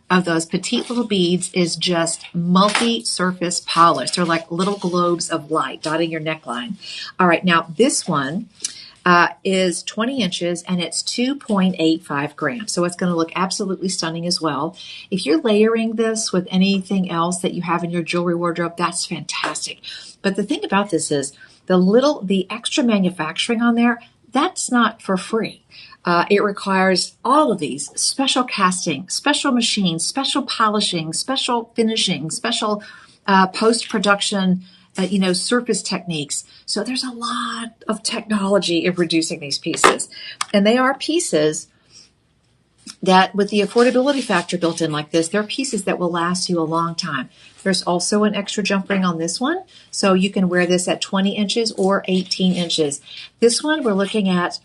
of those petite little beads is just multi-surface polished. They're like little globes of light dotting your neckline. All right, now this one is 20 inches and it's 2.85 grams. So it's going to look absolutely stunning as well. If you're layering this with anything else that you have in your jewelry wardrobe, that's fantastic. But the thing about this is the extra manufacturing on there, that's not for free. It requires all of these special casting, special machines, special polishing, special finishing, special post-production surface techniques. So there's a lot of technology in producing these pieces. And they are pieces that, with the affordability factor built in like this, they're pieces that will last you a long time. There's also an extra jump ring on this one. So you can wear this at 20 inches or 18 inches. This one we're looking at,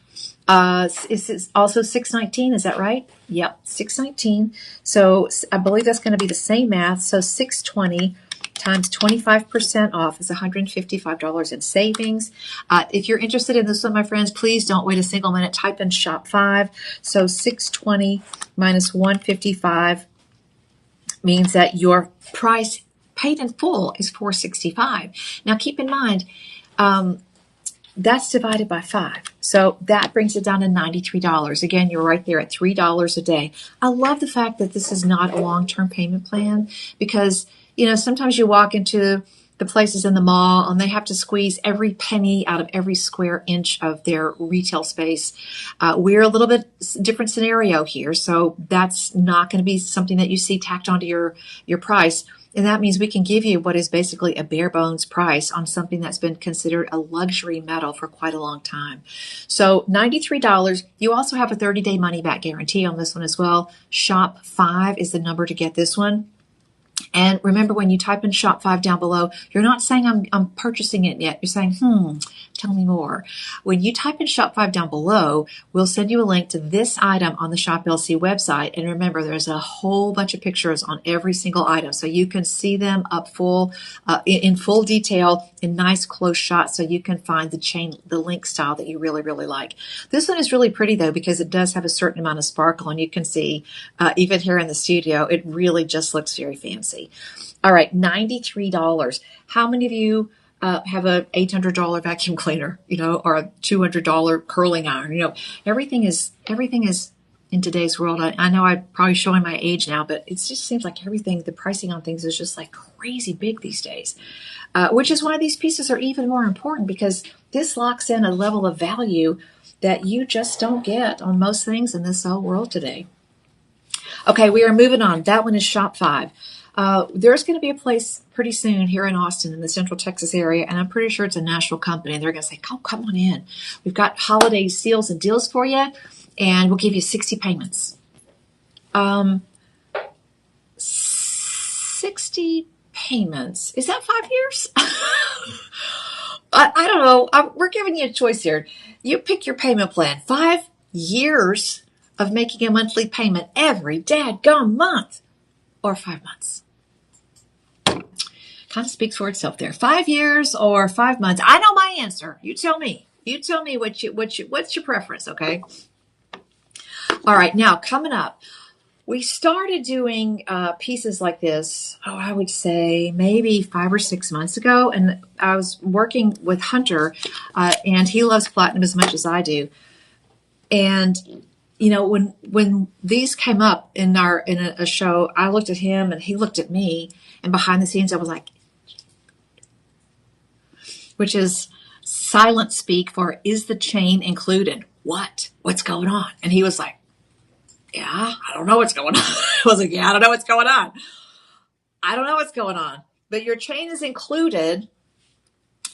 is also 619, is that right? Yep, 619. So I believe that's going to be the same math. So 620 times 25% off is $155 in savings. If you're interested in this one, my friends, please don't wait a single minute. Type in shop 5. So 620 minus 155 means that your price paid in full is $465. Now keep in mind, that's divided by 5. So that brings it down to $93. Again, you're right there at $3 a day. I love the fact that this is not a long-term payment plan, because sometimes you walk into the places in the mall and they have to squeeze every penny out of every square inch of their retail space. We're a little bit different scenario here. So that's not going to be something that you see tacked onto your price. And that means we can give you what is basically a bare bones price on something that's been considered a luxury metal for quite a long time. So $93. You also have a 30-day money back guarantee on this one as well. Shop 5 is the number to get this one. And remember, when you type in shop 5 down below, you're not saying I'm purchasing it yet. You're saying, tell me more. When you type in shop 5 down below, we'll send you a link to this item on the Shop LC website. And remember, there's a whole bunch of pictures on every single item, so you can see them in full detail in nice close shots, so you can find the link style that you really, really like. This one is really pretty though, because it does have a certain amount of sparkle, and you can see even here in the studio, it really just looks very fancy. All right, $93. How many of you have a $800 vacuum cleaner, or a $200 curling iron? Everything is in today's world. I know I'm probably showing my age now, but it just seems like the pricing on things is just like crazy big these days, which is why these pieces are even more important, because this locks in a level of value that you just don't get on most things in this whole world today. Okay, we are moving on. That one is shop 5. There's going to be a place pretty soon here in Austin in the Central Texas area, and I'm pretty sure it's a national company, and they're going to say, come on in. We've got holiday seals and deals for you, and we'll give you 60 payments. 60 payments. Is that 5 years? I don't know. We're giving you a choice here. You pick your payment plan. 5 years of making a monthly payment every dadgum month, or 5 months. Kind of speaks for itself there. 5 years or 5 months. I know my answer. You tell me. You tell me what's your preference, okay? All right, now coming up, we started doing pieces like this, I would say maybe 5 or 6 months ago. And I was working with Hunter, and he loves platinum as much as I do. And, you know, when these came up in a show, I looked at him and he looked at me. And behind the scenes, I was like, which is silent speak for, is the chain included? What's going on? And he was like, yeah, I don't know what's going on. I was like, yeah, I don't know what's going on. I don't know what's going on. But your chain is included.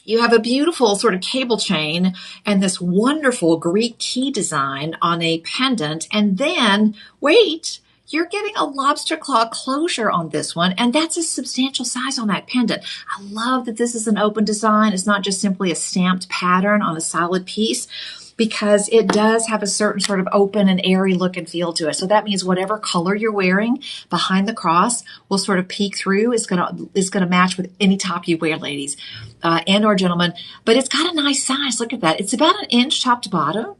You have a beautiful sort of cable chain and this wonderful Greek key design on a pendant. And then, wait, you're getting a lobster claw closure on this one. And that's a substantial size on that pendant. I love that this is an open design. It's not just simply a stamped pattern on a solid piece, because it does have a certain sort of open and airy look and feel to it. So that means whatever color you're wearing behind the cross will sort of peek through. It's gonna match with any top you wear, ladies, and or gentlemen. But it's got a nice size. Look at that. It's about 1 inch top to bottom.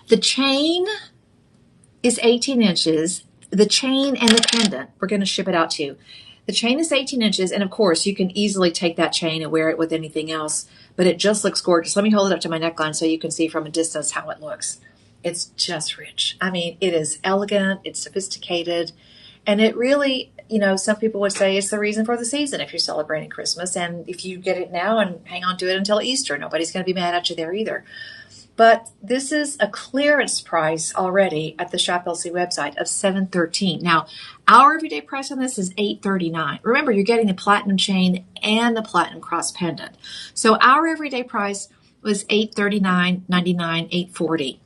The chain is 18 inches. The chain and the pendant, we're going to ship it out to you. The chain is 18 inches, and of course, you can easily take that chain and wear it with anything else, but it just looks gorgeous. Let me hold it up to my neckline so you can see from a distance how it looks. It's just rich. I mean, it is elegant, it's sophisticated, and it really, you know, some people would say it's the reason for the season if you're celebrating Christmas, and if you get it now and hang on to it until Easter, nobody's going to be mad at you there either. But this is a clearance price already at the Shop LC website of $713. Now, our everyday price on this is $839. Remember, you're getting the platinum chain and the platinum cross pendant. So our everyday price was $839.99, $840.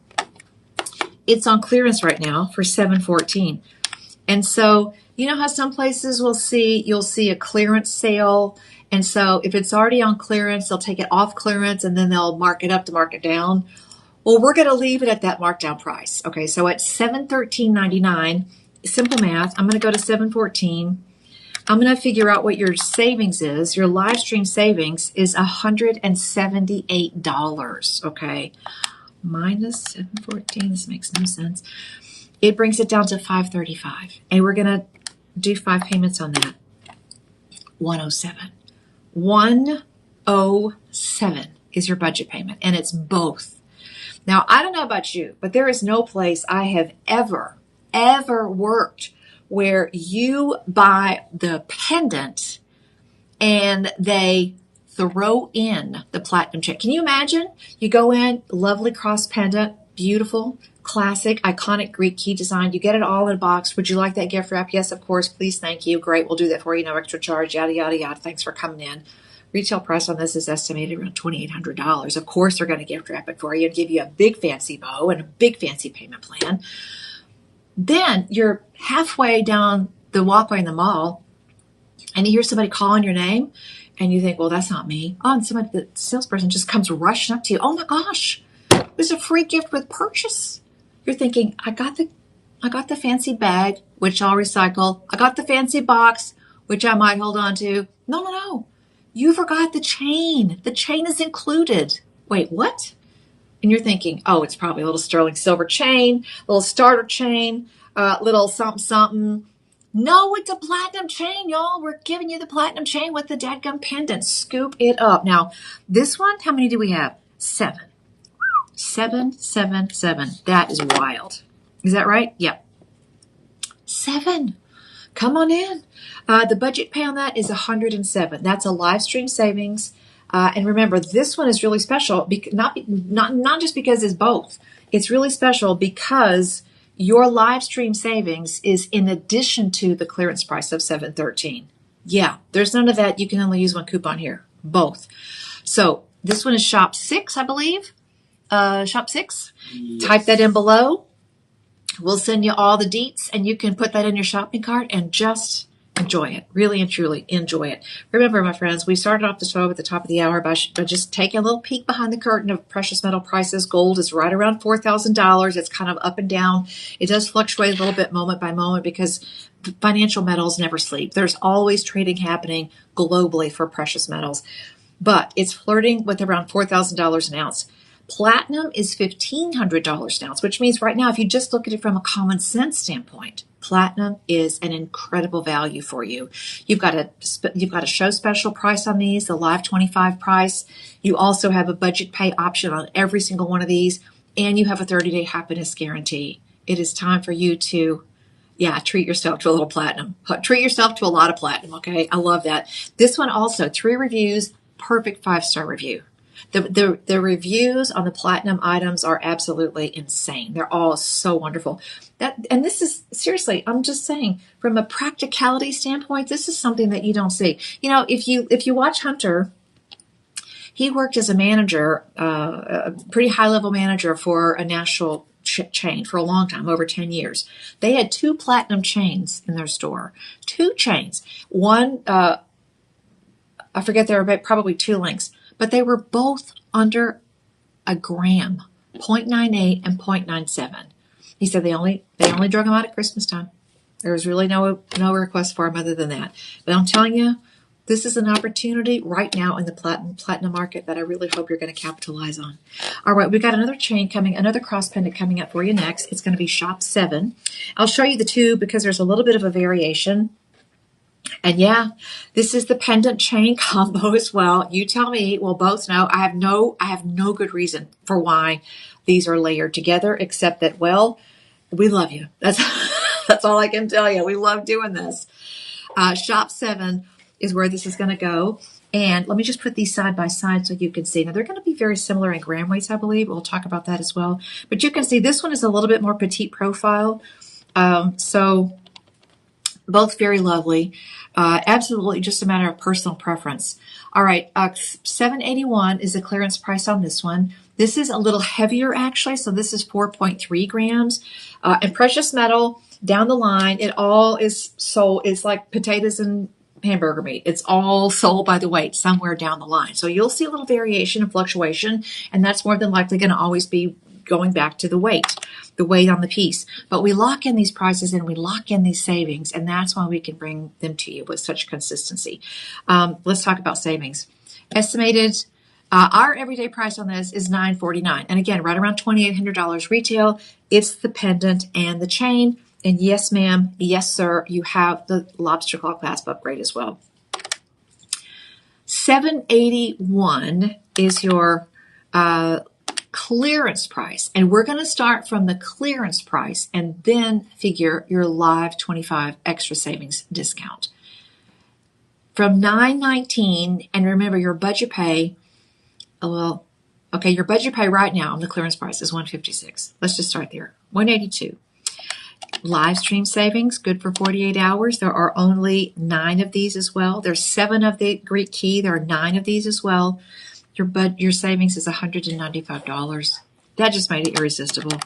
It's on clearance right now for $714. And so, you know how some places you'll see a clearance sale. And so if it's already on clearance, they'll take it off clearance and then they'll mark it up to mark it down. Well, we're going to leave it at that markdown price. Okay, so at $713.99, simple math, I'm going to go to $714. I'm going to figure out what your savings is. Your live stream savings is $178, okay? Minus $714, this makes no sense. It brings it down to $535. And we're going to do 5 payments on that. $107. $107 is your budget payment, and it's both. Now, I don't know about you, but there is no place I have ever worked where you buy the pendant and they throw in the platinum chain. Can you imagine? You go in, lovely cross pendant, beautiful, classic, iconic Greek key design. You get it all in a box. Would you like that gift wrap? Yes, of course. Please, thank you. Great. We'll do that for you. No extra charge. Yada, yada, yada. Thanks for coming in. Retail price on this is estimated around $2,800. Of course, they're going to gift wrap it for you and give you a big fancy bow and a big fancy payment plan. Then you're halfway down the walkway in the mall and you hear somebody calling your name and you think, well, that's not me. Oh, and the salesperson just comes rushing up to you. Oh my gosh, there's a free gift with purchase. You're thinking, I got the fancy bag, which I'll recycle. I got the fancy box, which I might hold on to. No. You forgot the chain. The chain is included. Wait, what? And you're thinking, oh, it's probably a little sterling silver chain, a little starter chain, little something. No, it's a platinum chain, y'all. We're giving you the platinum chain with the dadgum pendant. Scoop it up. Now, this one, how many do we have? 7. 7. That is wild. Is that right? Yep. 7. Come on in. The budget pay on that is $107. That's a live stream savings. And remember, this one is really special, not just because it's both. It's really special because your live stream savings is in addition to the clearance price of $713. Yeah, there's none of that. You can only use one coupon here. Both. So this one is Shop 6, I believe. Shop 6. Yes. Type that in below. We'll send you all the deets, and you can put that in your shopping cart and just Enjoy it. Really and truly enjoy it. Remember, my friends, we started off the show at the top of the hour by just taking a little peek behind the curtain of precious metal prices. Gold is right around $4,000. It's kind of up and down. It does fluctuate a little bit moment by moment because financial metals never sleep. There's always trading happening globally for precious metals, but it's flirting with around $4,000 an ounce. Platinum is $1,500 an ounce, which means right now, if you just look at it from a common sense standpoint, platinum is an incredible value for you. You've got a show special price on these, the Live 25 price. You also have a budget pay option on every single one of these, and you have a 30-day happiness guarantee. It is time for you to, treat yourself to a little platinum. Treat yourself to a lot of platinum, okay? I love that. This one also, 3 reviews, perfect 5-star review. The reviews on the platinum items are absolutely insane. They're all so wonderful. And this is seriously, I'm just saying, from a practicality standpoint, this is something that you don't see. You know, if you watch Hunter, he worked as a manager, a pretty high level manager for a national chain for a long time, over 10 years. They had 2 platinum chains in their store. 2 chains. One, I forget, there were probably 2 links. But they were both under a gram, 0.98 and 0.97. He said they only drug them out at Christmas time. There was really no request for them other than that. But I'm telling you, this is an opportunity right now in the platinum market that I really hope you're going to capitalize on. All right, we've got another chain coming, another cross pendant coming up for you next. It's going to be Shop 7. I'll show you the 2 because there's a little bit of a variation. And yeah, this is the pendant chain combo as well. You tell me, we'll both know. I have no good reason for why these are layered together, except that, well, we love you. That's all I can tell you. We love doing this. Shop 7 is where this is going to go. And let me just put these side by side so you can see. Now, they're going to be very similar in gram weights, I believe. We'll talk about that as well. But you can see this one is a little bit more petite profile. So both very lovely. Absolutely just a matter of personal preference. All right, $781 is the clearance price on this one. This is a little heavier, actually, so this is 4.3 grams. And precious metal, down the line, it all is sold. It's like potatoes and hamburger meat. It's all sold by the weight somewhere down the line. So you'll see a little variation and fluctuation, and that's more than likely going to always be going back to the weight on the piece. But we lock in these prices and we lock in these savings, and that's why we can bring them to you with such consistency. Let's talk about savings. Estimated, our everyday price on this is $949. And again, right around $2,800 retail. It's the pendant and the chain. And yes, ma'am, yes, sir, you have the lobster claw clasp upgrade as well. $781 is your clearance price, and we're going to start from the clearance price and then figure your Live 25 extra savings discount from $919. And remember, your budget pay, your budget pay right now on the clearance price is $156. Let's just start there. $182. Live stream savings, good for 48 hours. There are only 9 of these as well. There's 7 of the Greek key. There are 9 of these as well. Your savings is $195. That just made it irresistible.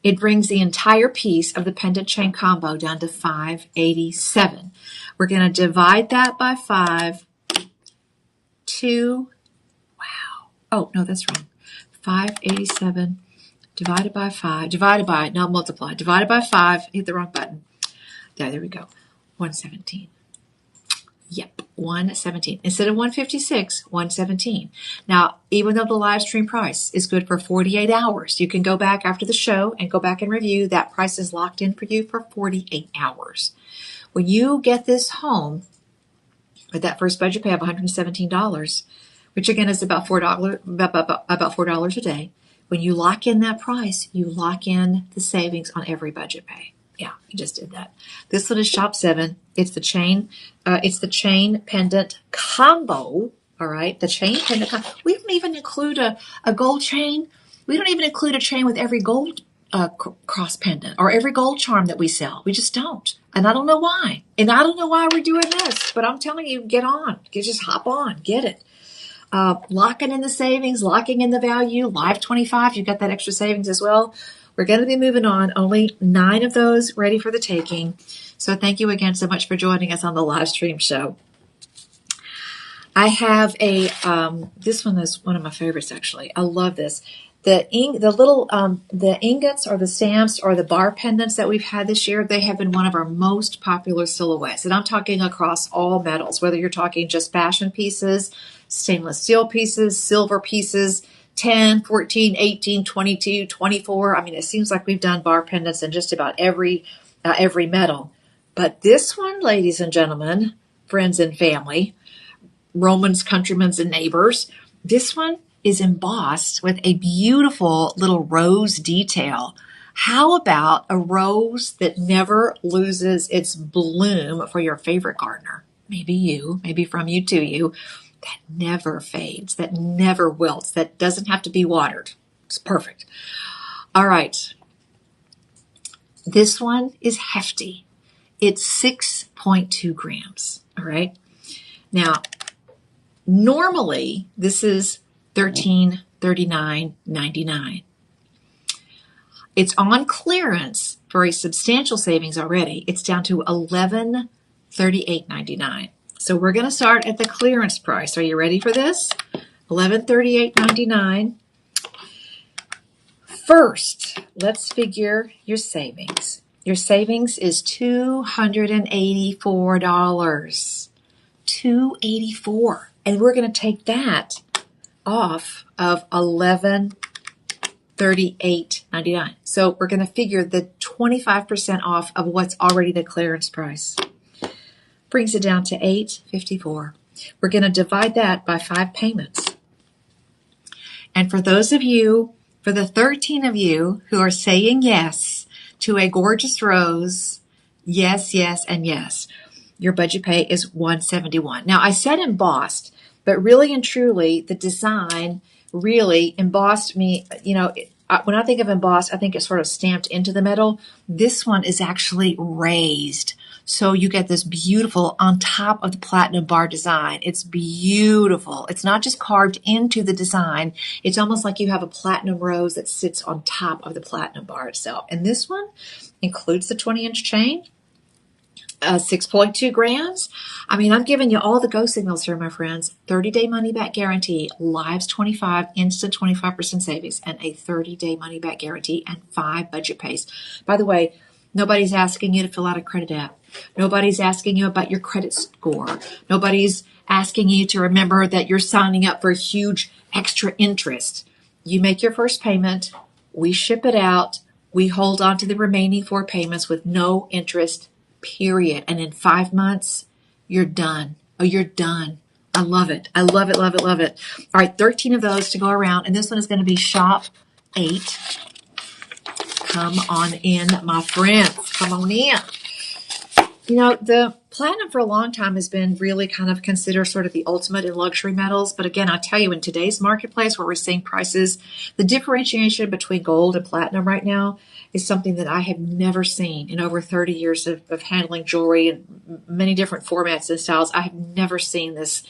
It brings the entire piece of the pendant chain combo down to $587. We're going to divide that by 5 to, wow. Oh, no, that's wrong. 587 divided by 5, not multiply, divided by 5, hit the wrong button. Yeah, there we go. 117. Yep, 117. Instead of 156, 117. Now, even though the live stream price is good for 48 hours, you can go back after the show and go back and review. That price is locked in for you for 48 hours. When you get this home with that first budget pay of $117, which again is about $4 a day, when you lock in that price, you lock in the savings on every budget pay. Yeah, you just did that. This one is Shop 7. It's the chain pendant combo. All right, the chain pendant combo. We don't even include a gold chain. We don't even include a chain with every gold cross pendant or every gold charm that we sell. We just don't. And I don't know why. And I don't know why we're doing this. But I'm telling you, get on. Just hop on. Get it. Locking in the savings, locking in the value. Live 25, you've got that extra savings as well. We're going to be moving on. Only 9 of those ready for the taking. So thank you again so much for joining us on the live stream show. I have this one is one of my favorites, actually. I love this. The ingots or the stamps or the bar pendants that we've had this year, they have been one of our most popular silhouettes. And I'm talking across all metals, whether you're talking just fashion pieces, stainless steel pieces, silver pieces, 10, 14, 18, 22, 24. I mean, it seems like we've done bar pendants in just about every metal. But this one, ladies and gentlemen, friends and family, Romans, countrymen, and neighbors, this one is embossed with a beautiful little rose detail. How about a rose that never loses its bloom for your favorite gardener? Maybe you, maybe from you to you, that never fades, that never wilts, that doesn't have to be watered. It's perfect. All right. This one is hefty. It's 6.2 grams. All right. Now, normally this is $1339.99. It's on clearance for a substantial savings already. It's down to $1138.99. So we're going to start at the clearance price. Are you ready for this? $1138.99. First, let's figure your savings. Your savings is $284. $284. And we're going to take that off of $1138.99. So we're going to figure the 25% off of what's already the clearance price. Brings it down to $854. We're going to divide that by 5 payments. And for those of you, for the 13 of you who are saying yes to a gorgeous rose, yes, yes, and yes, your budget pay is $171. Now, I said embossed, but really and truly, the design really embossed me. You know, when I think of embossed, I think it's sort of stamped into the metal. This one is actually raised. So you get this beautiful on top of the platinum bar design. It's beautiful. It's not just carved into the design. It's almost like you have a platinum rose that sits on top of the platinum bar itself. And this one includes the 20-inch chain. 6.2 grams. I mean, I'm giving you all the go signals here, my friends. 30-day money-back guarantee, Lives 25, instant 25% savings, and a 30-day money-back guarantee and 5 budget pays. By the way, nobody's asking you to fill out a credit app. Nobody's asking you about your credit score. Nobody's asking you to remember that you're signing up for huge extra interest. You make your first payment. We ship it out. We hold on to the remaining 4 payments with no interest, period. And in 5 months, you're done. Oh, you're done. I love it. I love it, love it, love it. All right, 13 of those to go around. And this one is going to be shop 8. Come on in, my friends. Come on in. You know, the platinum for a long time has been really kind of considered sort of the ultimate in luxury metals. But again, I tell you, in today's marketplace where we're seeing prices, the differentiation between gold and platinum right now is something that I have never seen in over 30 years of handling jewelry in many different formats and styles. I have never seen this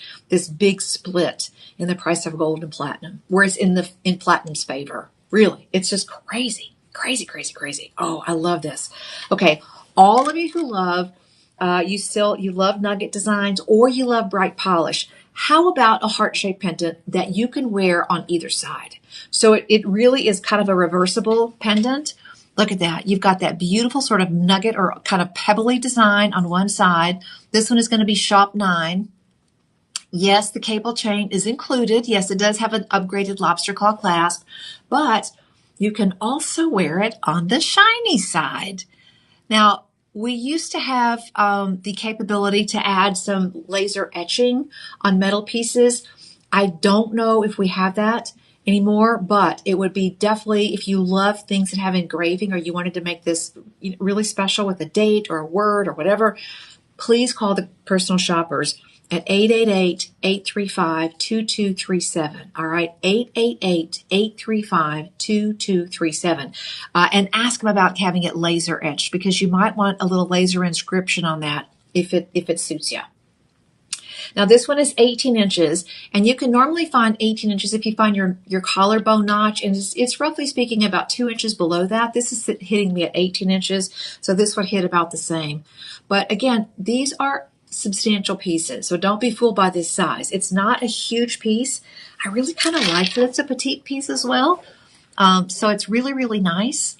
big split in the price of gold and platinum, where it's in platinum's favor. Really, it's just crazy, crazy, crazy, crazy. Oh, I love this. Okay, all of you who love you love nugget designs or you love bright polish. How about a heart-shaped pendant that you can wear on either side? So it really is kind of a reversible pendant. Look at that. You've got that beautiful sort of nugget or kind of pebbly design on one side. This one is going to be shop 9. Yes, the cable chain is included. Yes, it does have an upgraded lobster claw clasp, but you can also wear it on the shiny side. Now, we used to have the capability to add some laser etching on metal pieces. I don't know if we have that anymore, but it would be definitely, if you love things that have engraving or you wanted to make this really special with a date or a word or whatever, please call the personal shoppers at 888-835-2237. All right, 888-835-2237. And ask them about having it laser etched because you might want a little laser inscription on that if it suits you. Now this one is 18 inches, and you can normally find 18 inches if you find your collarbone notch, and it's roughly speaking about 2 inches below that. This is hitting me at 18 inches, so this would hit about the same. But again, these are substantial pieces, so don't be fooled by this size. It's not a huge piece. I really kind of like that it's a petite piece as well. So it's really, really nice.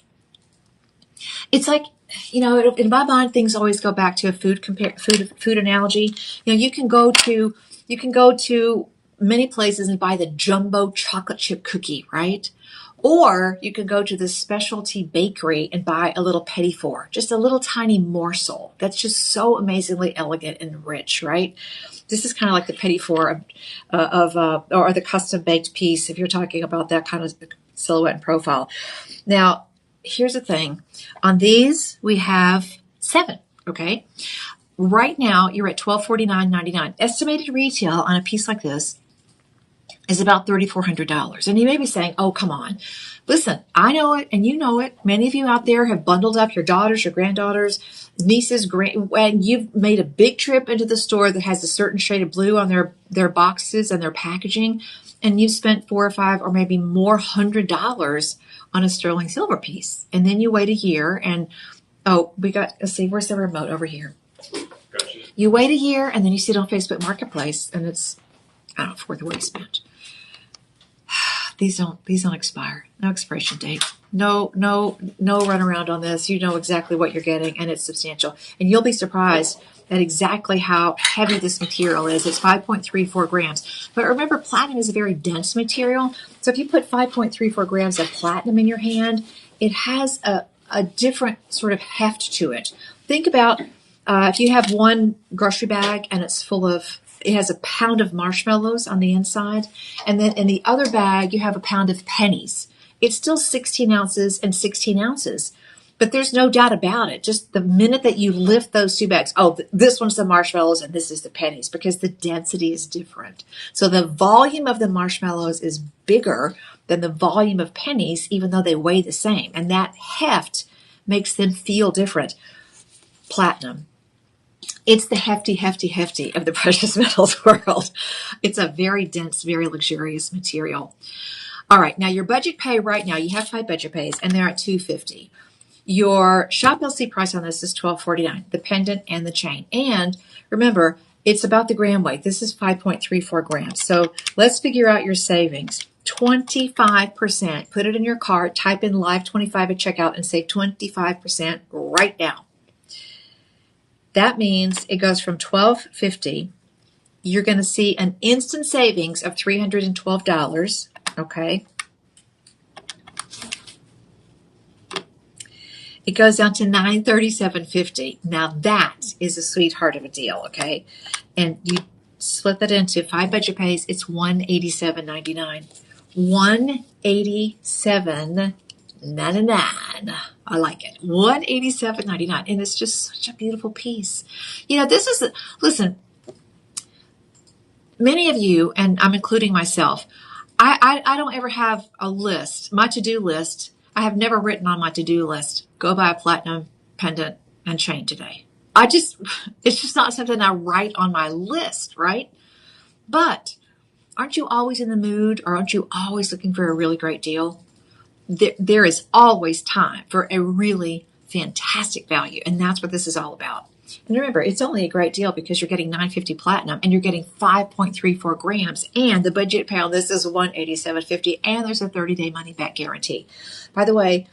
It's like, in my mind, things always go back to a food analogy. You can go to many places and buy the jumbo chocolate chip cookie, right? Or you can go to this specialty bakery and buy a little petit four, just a little tiny morsel that's just so amazingly elegant and rich, right? This is kind of like the petit four or the custom baked piece if you're talking about that kind of silhouette and profile. Now, here's the thing. On these, we have 7, okay? Right now, you're at $1249.99. Estimated retail on a piece like this is about $3,400. And you may be saying, oh, come on. Listen, I know it and you know it. Many of you out there have bundled up your daughters, your granddaughters, nieces, and you've made a big trip into the store that has a certain shade of blue on their boxes and their packaging, and you've spent $4 or $5 or maybe more $100 on a sterling silver piece. And then you wait a year and, let's see, where's the remote? Over here. Gotcha. You wait a year and then you see it on Facebook Marketplace and it's, I don't know, worth the what you spent. These don't expire. No expiration date. No run around on this. You know exactly what you're getting, and it's substantial. And you'll be surprised at exactly how heavy this material is. It's 5.34 grams. But remember, platinum is a very dense material. So if you put 5.34 grams of platinum in your hand, it has a different sort of heft to it. Think about if you have one grocery bag and it has a pound of marshmallows on the inside, and then in the other bag you have a pound of pennies. It's still 16 ounces and 16 ounces, but there's no doubt about it. Just the minute that you lift those two bags, this one's the marshmallows and this is the pennies, because the density is different. So the volume of the marshmallows is bigger than the volume of pennies, even though they weigh the same, and that heft makes them feel different. Platinum. It's the hefty of the precious metals world. It's a very dense, very luxurious material. All right, now your budget pay right now, you have 5 budget pays, and they're at $250. Your shop LC price on this is $1249, the pendant and the chain. And remember, it's about the gram weight. This is 5.34 grams. So let's figure out your savings. 25%. Put it in your cart, type in live 25 at checkout, and save 25% right now. That means it goes from $12.50. You're going to see an instant savings of $312. Okay. It goes down to $937.50. Now that is a sweetheart of a deal. Okay. And you split that into 5 budget pays. It's $187.99. $187.99. I like it. $187.99. And it's just such a beautiful piece. Listen, many of you, and I'm including myself, I don't ever have a list, my to-do list. I have never written on my to-do list, go buy a platinum pendant and chain today. It's just not something I write on my list, right? But aren't you always in the mood, or aren't you always looking for a really great deal? There is always time for a really fantastic value, and that's what this is all about. And remember, it's only a great deal because you're getting $950 platinum and you're getting 5.34 grams, and the budget pay on this is $187.50, and there's a 30-day money-back guarantee. By the way,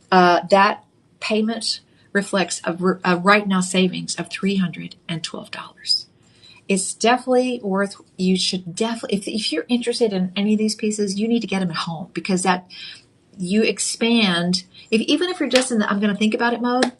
that payment reflects a right now savings of $312. It's definitely worth. You should definitely, if you're interested in any of these pieces, you need to get them at home, because that you expand. Even if you're just in the I'm going to think about it mode,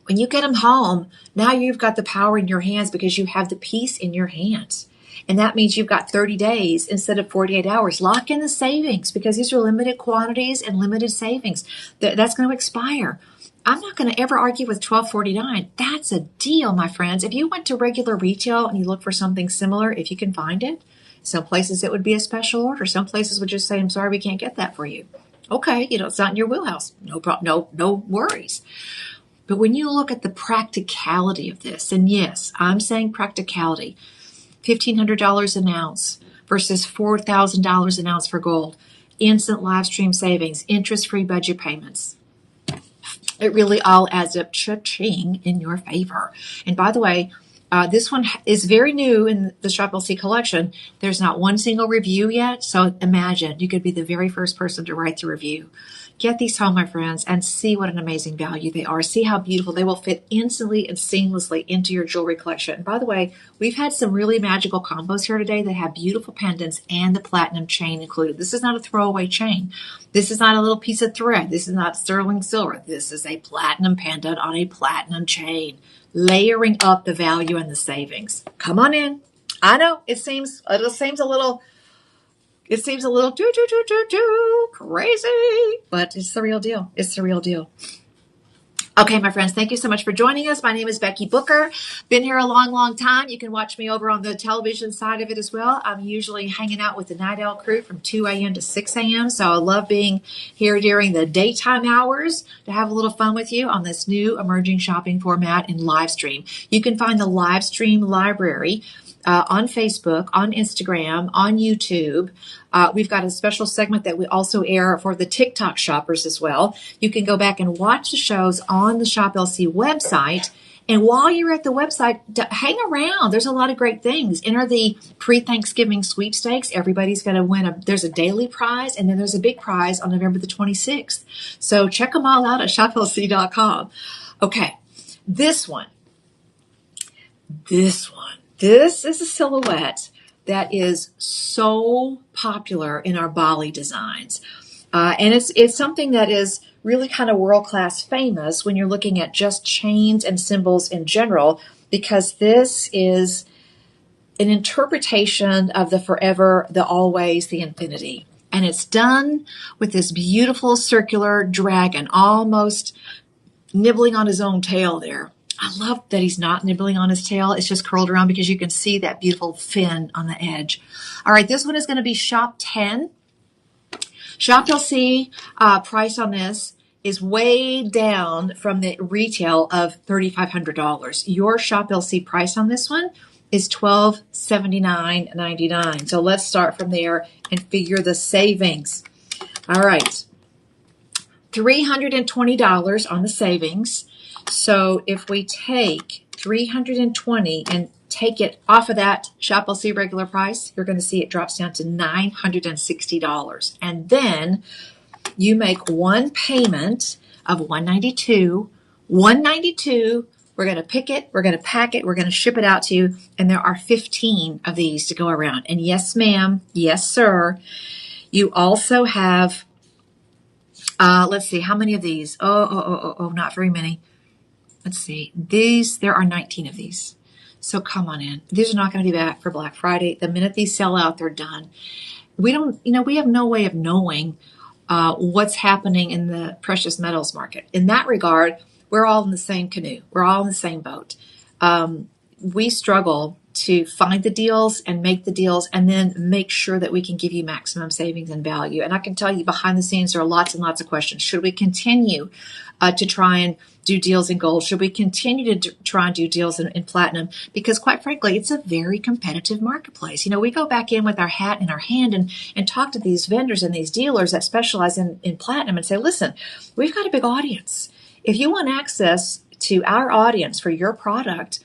when you get them home, now you've got the power in your hands because you have the piece in your hands. And that means you've got 30 days instead of 48 hours. Lock in the savings, because these are limited quantities and limited savings. That's going to expire. I'm not going to ever argue with $12.49. That's a deal, my friends. If you went to regular retail and you look for something similar, if you can find it, some places it would be a special order. Some places would just say, I'm sorry, we can't get that for you. Okay, it's not in your wheelhouse. No problem. No worries. But when you look at the practicality of this, and yes, I'm saying practicality, $1,500 an ounce versus $4,000 an ounce for gold. Instant live stream savings, interest-free budget payments. It really all adds up cha-ching in your favor. And by the way, this one is very new in the Shop LC collection. There's not one single review yet. So imagine you could be the very first person to write the review. Get these home, my friends, and see what an amazing value they are. See how beautiful they will fit instantly and seamlessly into your jewelry collection. And by the way, we've had some really magical combos here today that have beautiful pendants and the platinum chain included. This is not a throwaway chain. This is not a little piece of thread. This is not sterling silver. This is a platinum pendant on a platinum chain, layering up the value and the savings. Come on in. I know it seems a little crazy, but it's the real deal. It's the real deal. Okay, my friends, thank you so much for joining us. My name is Becky Booker. Been here a long, long time. You can watch me over on the television side of it as well. I'm usually hanging out with the Night Owl crew from 2 a.m. to 6 a.m. So I love being here during the daytime hours to have a little fun with you on this new emerging shopping format in live stream. You can find the live stream library on Facebook, on Instagram, on YouTube. We've got a special segment that we also air for the TikTok shoppers as well. You can go back and watch the shows on the Shop LC website. And while you're at the website, hang around. There's a lot of great things. Enter the pre-Thanksgiving sweepstakes. Everybody's going to win. There's a daily prize, and then there's a big prize on November the 26th. So check them all out at shoplc.com. Okay, this one. This is a silhouette that is so popular in our Bali designs. And it's something that is really kind of world-class famous when you're looking at just chains and symbols in general, because this is an interpretation of the forever, the always, the infinity. And it's done with this beautiful circular dragon, almost nibbling on his own tail there. I love that he's not nibbling on his tail. It's just curled around because you can see that beautiful fin on the edge. All right, this one is going to be Shop 10. Shop LC price on this is way down from the retail of $3,500. Your Shop LC price on this one is $1,279.99. So let's start from there and figure the savings. All right, $320 on the savings. So if we take $320 and take it off of that Shop LC regular price, you're going to see it drops down to $960. And then you make one payment of $192. $192. We're going to pick it. We're going to pack it. We're going to ship it out to you. And there are 15 of these to go around. And yes, ma'am. Yes, sir. You also have, let's see, how many of these? Oh, not very many. Let's see. There are 19 of these. So come on in. These are not going to be back for Black Friday. The minute these sell out, they're done. We have no way of knowing what's happening in the precious metals market. In that regard, we're all in the same canoe. We're all in the same boat. We struggle to find the deals and make the deals and then make sure that we can give you maximum savings and value. And I can tell you behind the scenes, there are lots and lots of questions. Should we continue to try and do deals in gold? Should we continue to try and do deals in platinum? Because quite frankly, it's a very competitive marketplace. We go back in with our hat in our hand and talk to these vendors and these dealers that specialize in platinum and say, listen, we've got a big audience. If you want access to our audience for your product,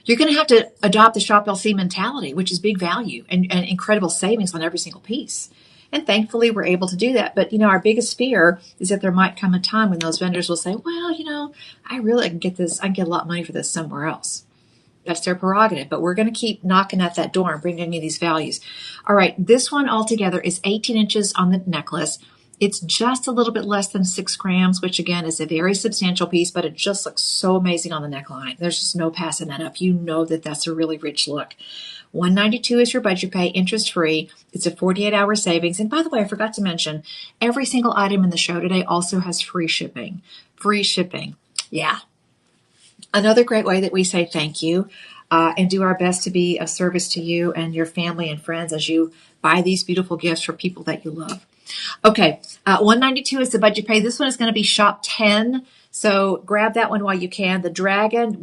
you're going to have to adopt the Shop LC mentality, which is big value and incredible savings on every single piece. And thankfully, we're able to do that. But, our biggest fear is that there might come a time when those vendors will say, well, I can get this. I can get a lot of money for this somewhere else. That's their prerogative. But we're going to keep knocking at that door and bringing you these values. All right. This one altogether is 18 inches on the necklace. It's just a little bit less than 6 grams, which again is a very substantial piece, but it just looks so amazing on the neckline. There's just no passing that up. You know that that's a really rich look. $192 is your budget pay, interest free. It's a 48-hour savings. And by the way, I forgot to mention, every single item in the show today also has free shipping. Free shipping. Yeah. Another great way that we say thank you and do our best to be of service to you and your family and friends as you buy these beautiful gifts for people that you love. Okay, $192 is the budget pay. This one is going to be Shop 10. So grab that one while you can. The dragon,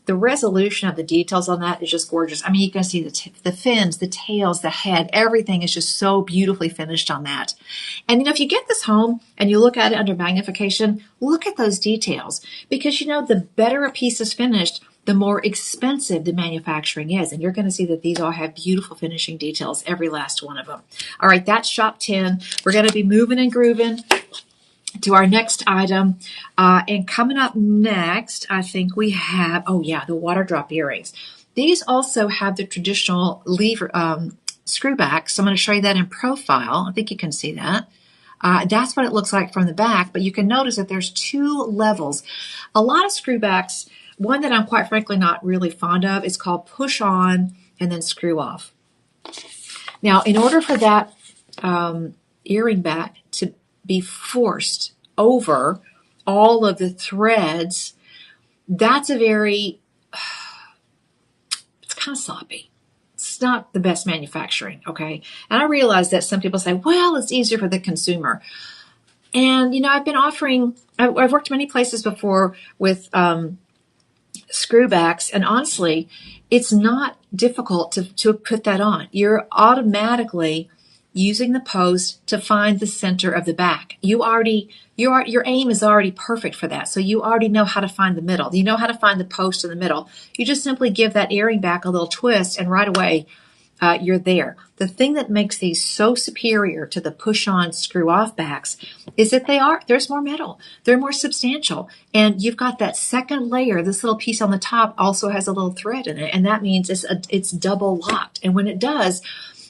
the resolution of the details on that is just gorgeous. I mean, you can see the fins, the tails, the head, everything is just so beautifully finished on that. And if you get this home and you look at it under magnification, look at those details, because the better a piece is finished, the more expensive the manufacturing is. And you're going to see that these all have beautiful finishing details, every last one of them. All right, that's shop 10. We're going to be moving and grooving to our next item. And coming up next, I think we have, the water drop earrings. These also have the traditional lever screw back. So I'm going to show you that in profile. I think you can see that. That's what it looks like from the back, but you can notice that there's 2 levels. A lot of screwbacks, one that I'm quite frankly not really fond of, is called push on and then screw off. Now, in order for that earring back to be forced over all of the threads, that's it's kind of sloppy. It's not the best manufacturing, okay? And I realize that some people say, well, it's easier for the consumer. And, I've worked many places before with screwbacks, and honestly, it's not difficult to put that on. You're automatically using the post to find the center of the back. Your aim is already perfect for that. So you already know how to find the middle. You know how to find the post in the middle. You just simply give that earring back a little twist, and right away, you're there. The thing that makes these so superior to the push-on, screw-off backs is that there's more metal. They're more substantial. And you've got that second layer. This little piece on the top also has a little thread in it. And that means it's double locked. And when it does,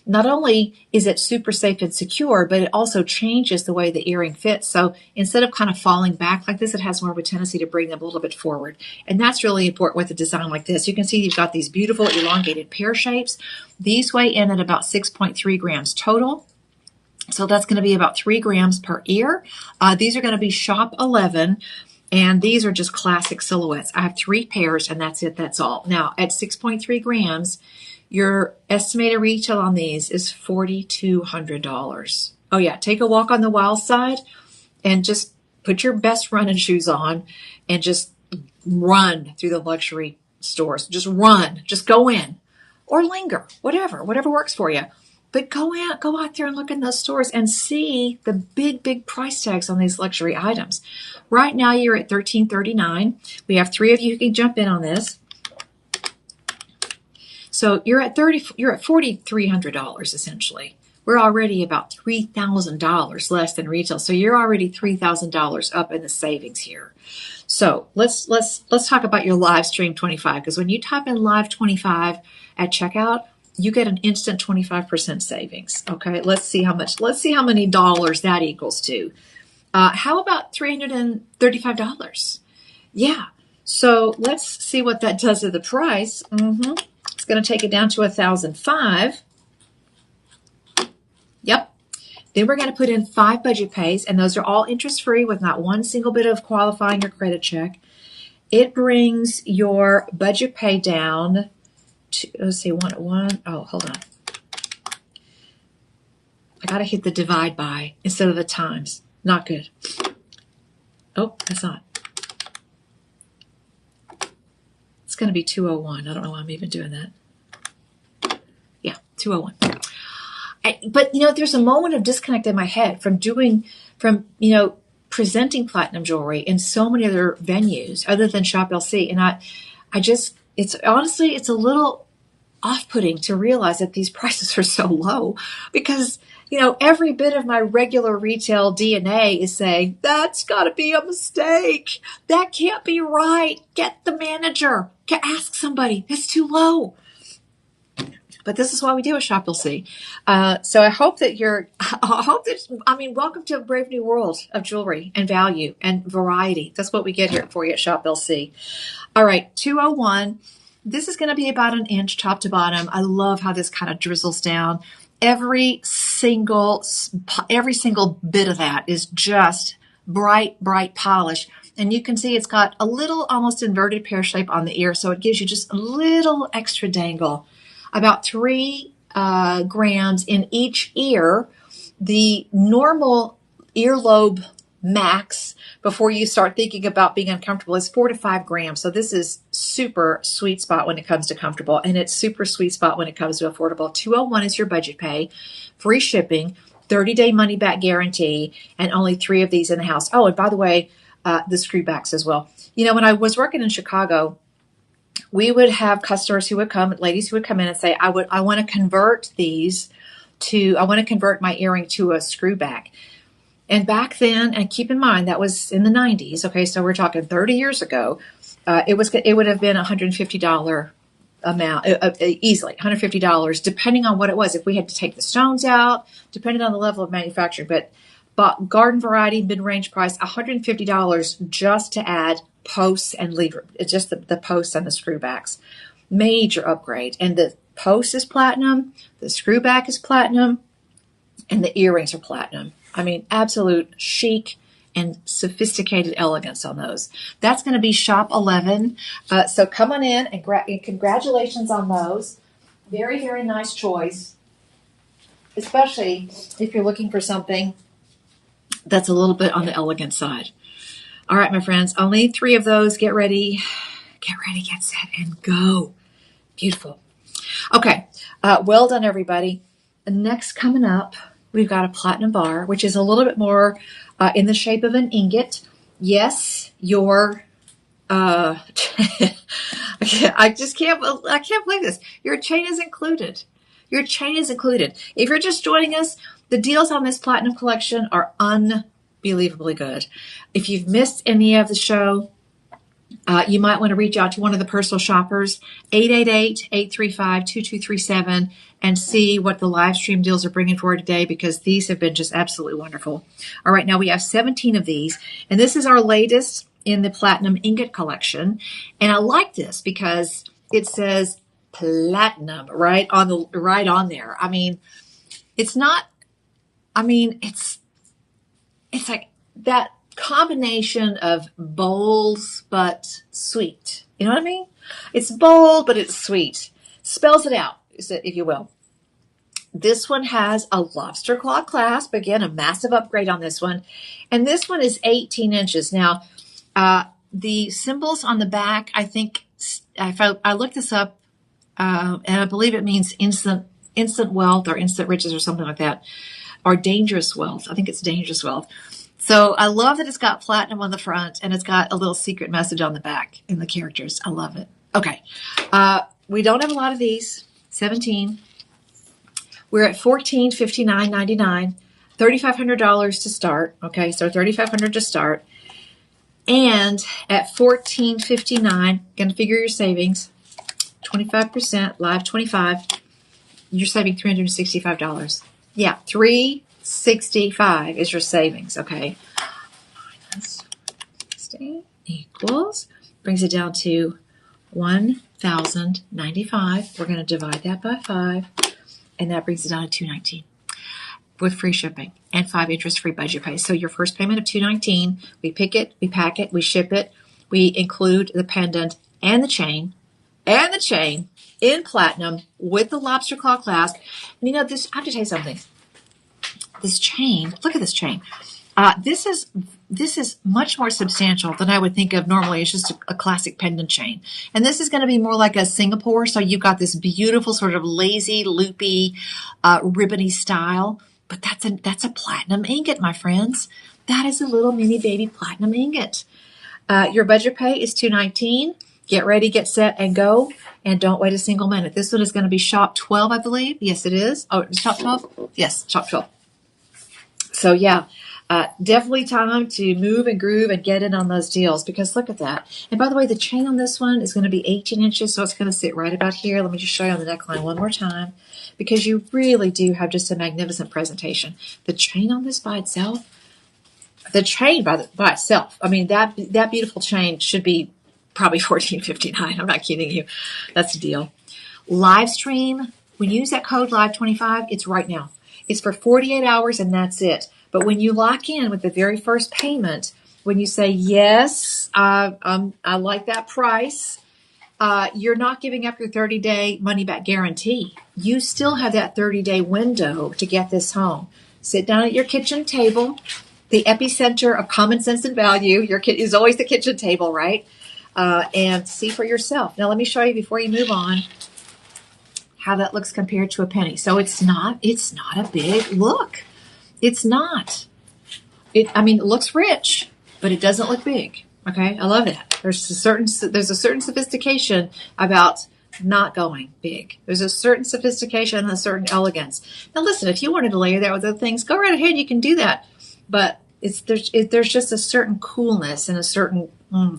not only is it super safe and secure, but it also changes the way the earring fits. So instead of kind of falling back like this, it has more of a tendency to bring them a little bit forward. And that's really important with a design like this. You can see you've got these beautiful elongated pear shapes. These weigh in at about 6.3 grams total. So that's going to be about 3 grams per ear. These are going to be shop 11. And these are just classic silhouettes. I have 3 pairs, and that's it. That's all. Now, at 6.3 grams, your estimated retail on these is $4,200. Oh yeah, take a walk on the wild side and just put your best running shoes on and just run through the luxury stores. Just run, just go in or linger, whatever works for you. But go out there and look in those stores and see the big price tags on these luxury items. Right now you're at $1,339. We have 3 of you who can jump in on this. So you're at $4,300 essentially. We're already about $3,000 less than retail. So you're already $3,000 up in the savings here. So let's talk about your live stream 25, because when you type in live 25 at checkout, you get an instant 25% savings. Okay, let's see how many dollars that equals to. How about $335? Yeah. So let's see what that does to the price. It's going to take it down to $1,005. Yep. Then we're going to put in 5 budget pays, and those are all interest-free with not one single bit of qualifying or credit check. It brings your budget pay down to, let's see, one. Oh, hold on. I got to hit the divide by instead of the times. Not good. Oh, that's not. It's going to be 201. I don't know why I'm even doing that. Yeah, 201. But, there's a moment of disconnect in my head from presenting platinum jewelry in so many other venues other than Shop LC. And it's a little off-putting to realize that these prices are so low, because every bit of my regular retail DNA is saying, that's got to be a mistake. That can't be right. Get the manager. Ask somebody. That's too low. But this is why we do a Shop LC. So I hope that welcome to a brave new world of jewelry and value and variety. That's what we get here for you at Shop LC. All right, 201. This is going to be about an inch top to bottom. I love how this kind of drizzles down. Every single bit of that is just bright polish. And you can see it's got a little almost inverted pear shape on the ear, so it gives you just a little extra dangle. About 3 grams in each ear. The normal earlobe max before you start thinking about being uncomfortable is 4 to 5 grams. So this is super sweet spot when it comes to comfortable, and it's super sweet spot when it comes to affordable. 201 is your budget pay, free shipping, 30-day money back guarantee, and only 3 of these in the house. Oh, and by the way, the screw backs as well. You know, when I was working in Chicago, we would have customers who would come, ladies who would come in and say, I want to convert my earring to a screw back. And back then, and keep in mind, that was in the 90s. Okay. So we're talking 30 years ago. It would have been $150 amount, easily $150, depending on what it was. If we had to take the stones out, depending on the level of manufacturing, but garden variety, mid-range price, $150 just to add posts and lever. It's just the posts and the screw backs. Major upgrade. And the post is platinum, the screw back is platinum, and the earrings are platinum. I mean, absolute chic and sophisticated elegance on those. That's going to be shop 11. So come on in and congratulations on those. Very, very nice choice, especially if you're looking for something that's a little bit on the elegant side. All right, my friends, only 3 of those. Get ready, get set, and go. Beautiful. Okay, well done, everybody. Next coming up, we've got a platinum bar, which is a little bit more in the shape of an ingot. Yes, your I can't believe this. Your chain is included. Your chain is included. If you're just joining us, the deals on this platinum collection are unbelievably good. If you've missed any of the show, you might want to reach out to one of the personal shoppers, 888-835-2237, and see what the live stream deals are bringing for today, because these have been just absolutely wonderful. All right, now we have 17 of these, and this is our latest in the platinum ingot collection. And I like this because it says platinum right on there. I mean, it's like that combination of bold but sweet. You know what I mean? It's bold, but it's sweet. Spells it out, if you will. This one has a lobster claw clasp. Again, a massive upgrade on this one. And this one is 18 inches. Now, the symbols on the back, I think, I looked this up, and I believe it means instant wealth or instant riches or something like that, or dangerous wealth. I think it's dangerous wealth. So I love that it's got platinum on the front and it's got a little secret message on the back in the characters. I love it. Okay. We don't have a lot of these. 17. We're at $1,459.99. $3,500 to start. Okay. So $3,500 to start. And at $1,459, going to figure your savings. 25%, live 25. You're saving $365. Yeah. $365 is your savings, okay? Minus 60 equals, brings it down to $1,095. We're going to divide that by 5, and that brings it down to $219 with free shipping and 5 interest-free budget pay. So your first payment of $219, we pick it, we pack it, we ship it, we include the pendant and the chain in platinum with the lobster claw clasp. And you know, this, I have to tell you something. This chain, look at this chain. This is much more substantial than I would think of normally. It's just a classic pendant chain. And this is going to be more like a Singapore. So you've got this beautiful sort of lazy, loopy, ribbony style. But that's a platinum ingot, my friends. That is a little mini baby platinum ingot. Your budget pay is $219. Get ready, get set, and go. And don't wait a single minute. This one is going to be shop 12, I believe. Yes, it is. Oh, shop 12? Yes, shop 12. So yeah, definitely time to move and groove and get in on those deals, because look at that. And by the way, the chain on this one is going to be 18 inches, so it's going to sit right about here. Let me just show you on the neckline one more time, because you really do have just a magnificent presentation. The chain on this by itself, by itself, I mean, that beautiful chain should be probably $1,459. I'm not kidding you. That's a deal. Live stream, when you use that code LIVE25, it's right now. It's for 48 hours and that's it. But when you lock in with the very first payment, when you say, yes, I like that price, you're not giving up your 30-day money-back guarantee. You still have that 30-day window to get this home. Sit down at your kitchen table. the epicenter of common sense and value. Your kid is always the kitchen table, right? And see for yourself. Now, let me show you before you move on how that looks compared to a penny. So it's not a big look. It's not. It looks rich, but it doesn't look big. Okay, I love that. There's a certain sophistication about not going big. There's a certain sophistication and a certain elegance. Now, listen, if you wanted to layer that with other things, go right ahead. You can do that. But there's just a certain coolness and a certain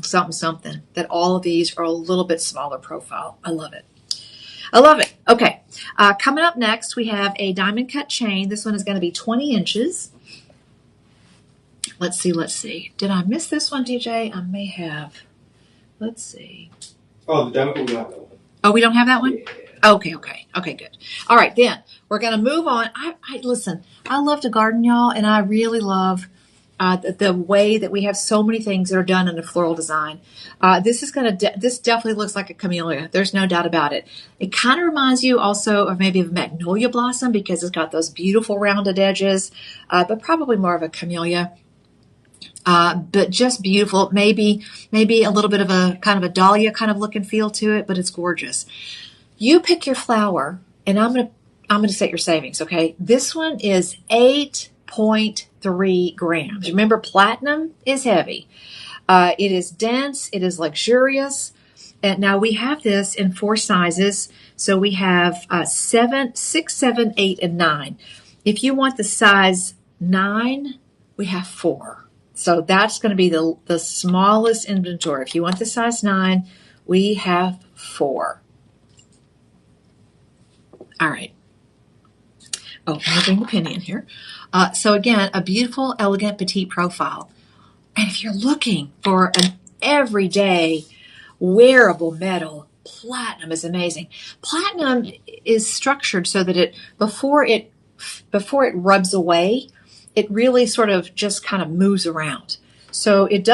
something that all of these are a little bit smaller profile. I love it. I love it. Okay, coming up next, we have a diamond cut chain. This one is going to be 20 inches. Let's see. Did I miss this one, DJ? I may have. Let's see. Oh, the diamond, we don't have that one. Oh, we don't have that one? Yeah. Okay, good. All right, then we're going to move on. Listen, I love to garden, y'all, and I really love the way that we have so many things that are done in a floral design. This definitely looks like a camellia. There's no doubt about it. It kind of reminds you also of maybe of magnolia blossom because it's got those beautiful rounded edges, but probably more of a camellia. But just beautiful. Maybe a little bit of a kind of a dahlia kind of look and feel to it, but it's gorgeous. You pick your flower, and I'm gonna set your savings. Okay, this one is 8.3 grams. Remember, platinum is heavy. It is dense. It is luxurious. And now we have this in 4 sizes. So we have 7, 6, 7, 8, and 9. If you want the size 9, we have 4. So that's going to be the smallest inventory. If you want the size 9, we have 4. All right. Oh, I'm going to bring the penny in here. So again, a beautiful, elegant, petite profile. And if you're looking for an everyday wearable metal, platinum is amazing. Platinum is structured so that before it rubs away, it really sort of just kind of moves around. So it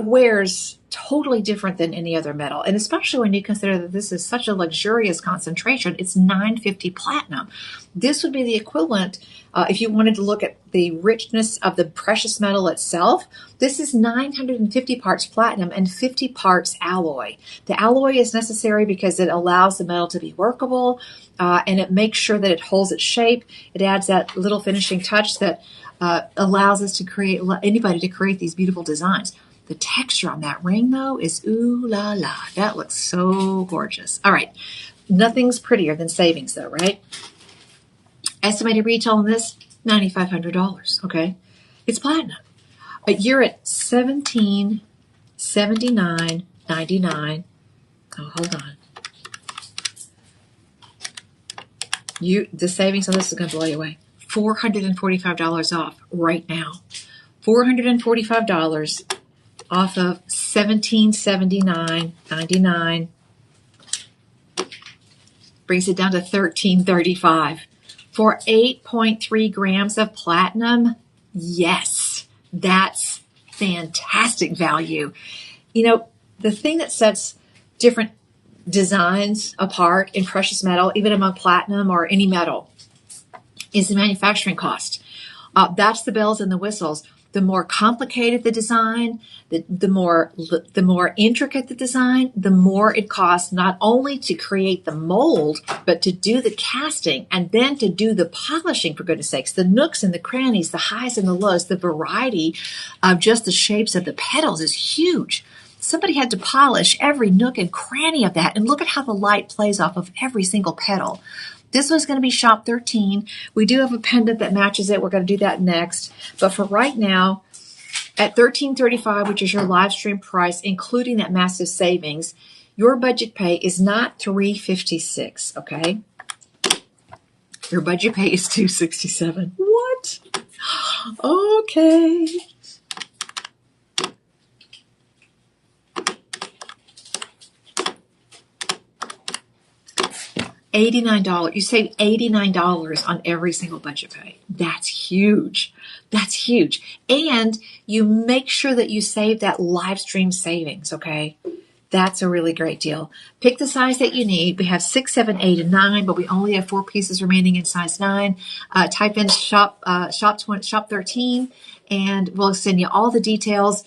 wears totally different than any other metal. And especially when you consider that this is such a luxurious concentration, it's 950 platinum. This would be the equivalent, if you wanted to look at the richness of the precious metal itself, this is 950 parts platinum and 50 parts alloy. The alloy is necessary because it allows the metal to be workable, and it makes sure that it holds its shape. It adds that little finishing touch that allows us to create these beautiful designs. The texture on that ring, though, is ooh la la. That looks so gorgeous. All right. Nothing's prettier than savings, though, right? Estimated retail on this, $9,500, okay? It's platinum. But you're at $1,779.99. Oh, hold on. The savings on this is going to blow you away. $445 off right now. $445 off of $1,779.99 brings it down to $1,335 for 8.3 grams of platinum. Yes, that's fantastic value. You know, the thing that sets different designs apart in precious metal, even among platinum or any metal, is the manufacturing cost. That's the bells and the whistles. The more complicated the design, the more intricate the design, the more it costs not only to create the mold, but to do the casting and then to do the polishing, for goodness sakes. The nooks and the crannies, the highs and the lows, the variety of just the shapes of the petals is huge. Somebody had to polish every nook and cranny of that, and look at how the light plays off of every single petal. This was going to be shop 13. We do have a pendant that matches it. We're going to do that next. But for right now, at $13.35, which is your live stream price, including that massive savings, your budget pay is not $356, okay? Your budget pay is $267. What? Okay. $89. You save $89 on every single budget pay. That's huge. That's huge. And you make sure that you save that live stream savings, okay? That's a really great deal. Pick the size that you need. We have 6, 7, 8, and 9, but we only have 4 pieces remaining in size 9. Type in shop 13, and we'll send you all the details.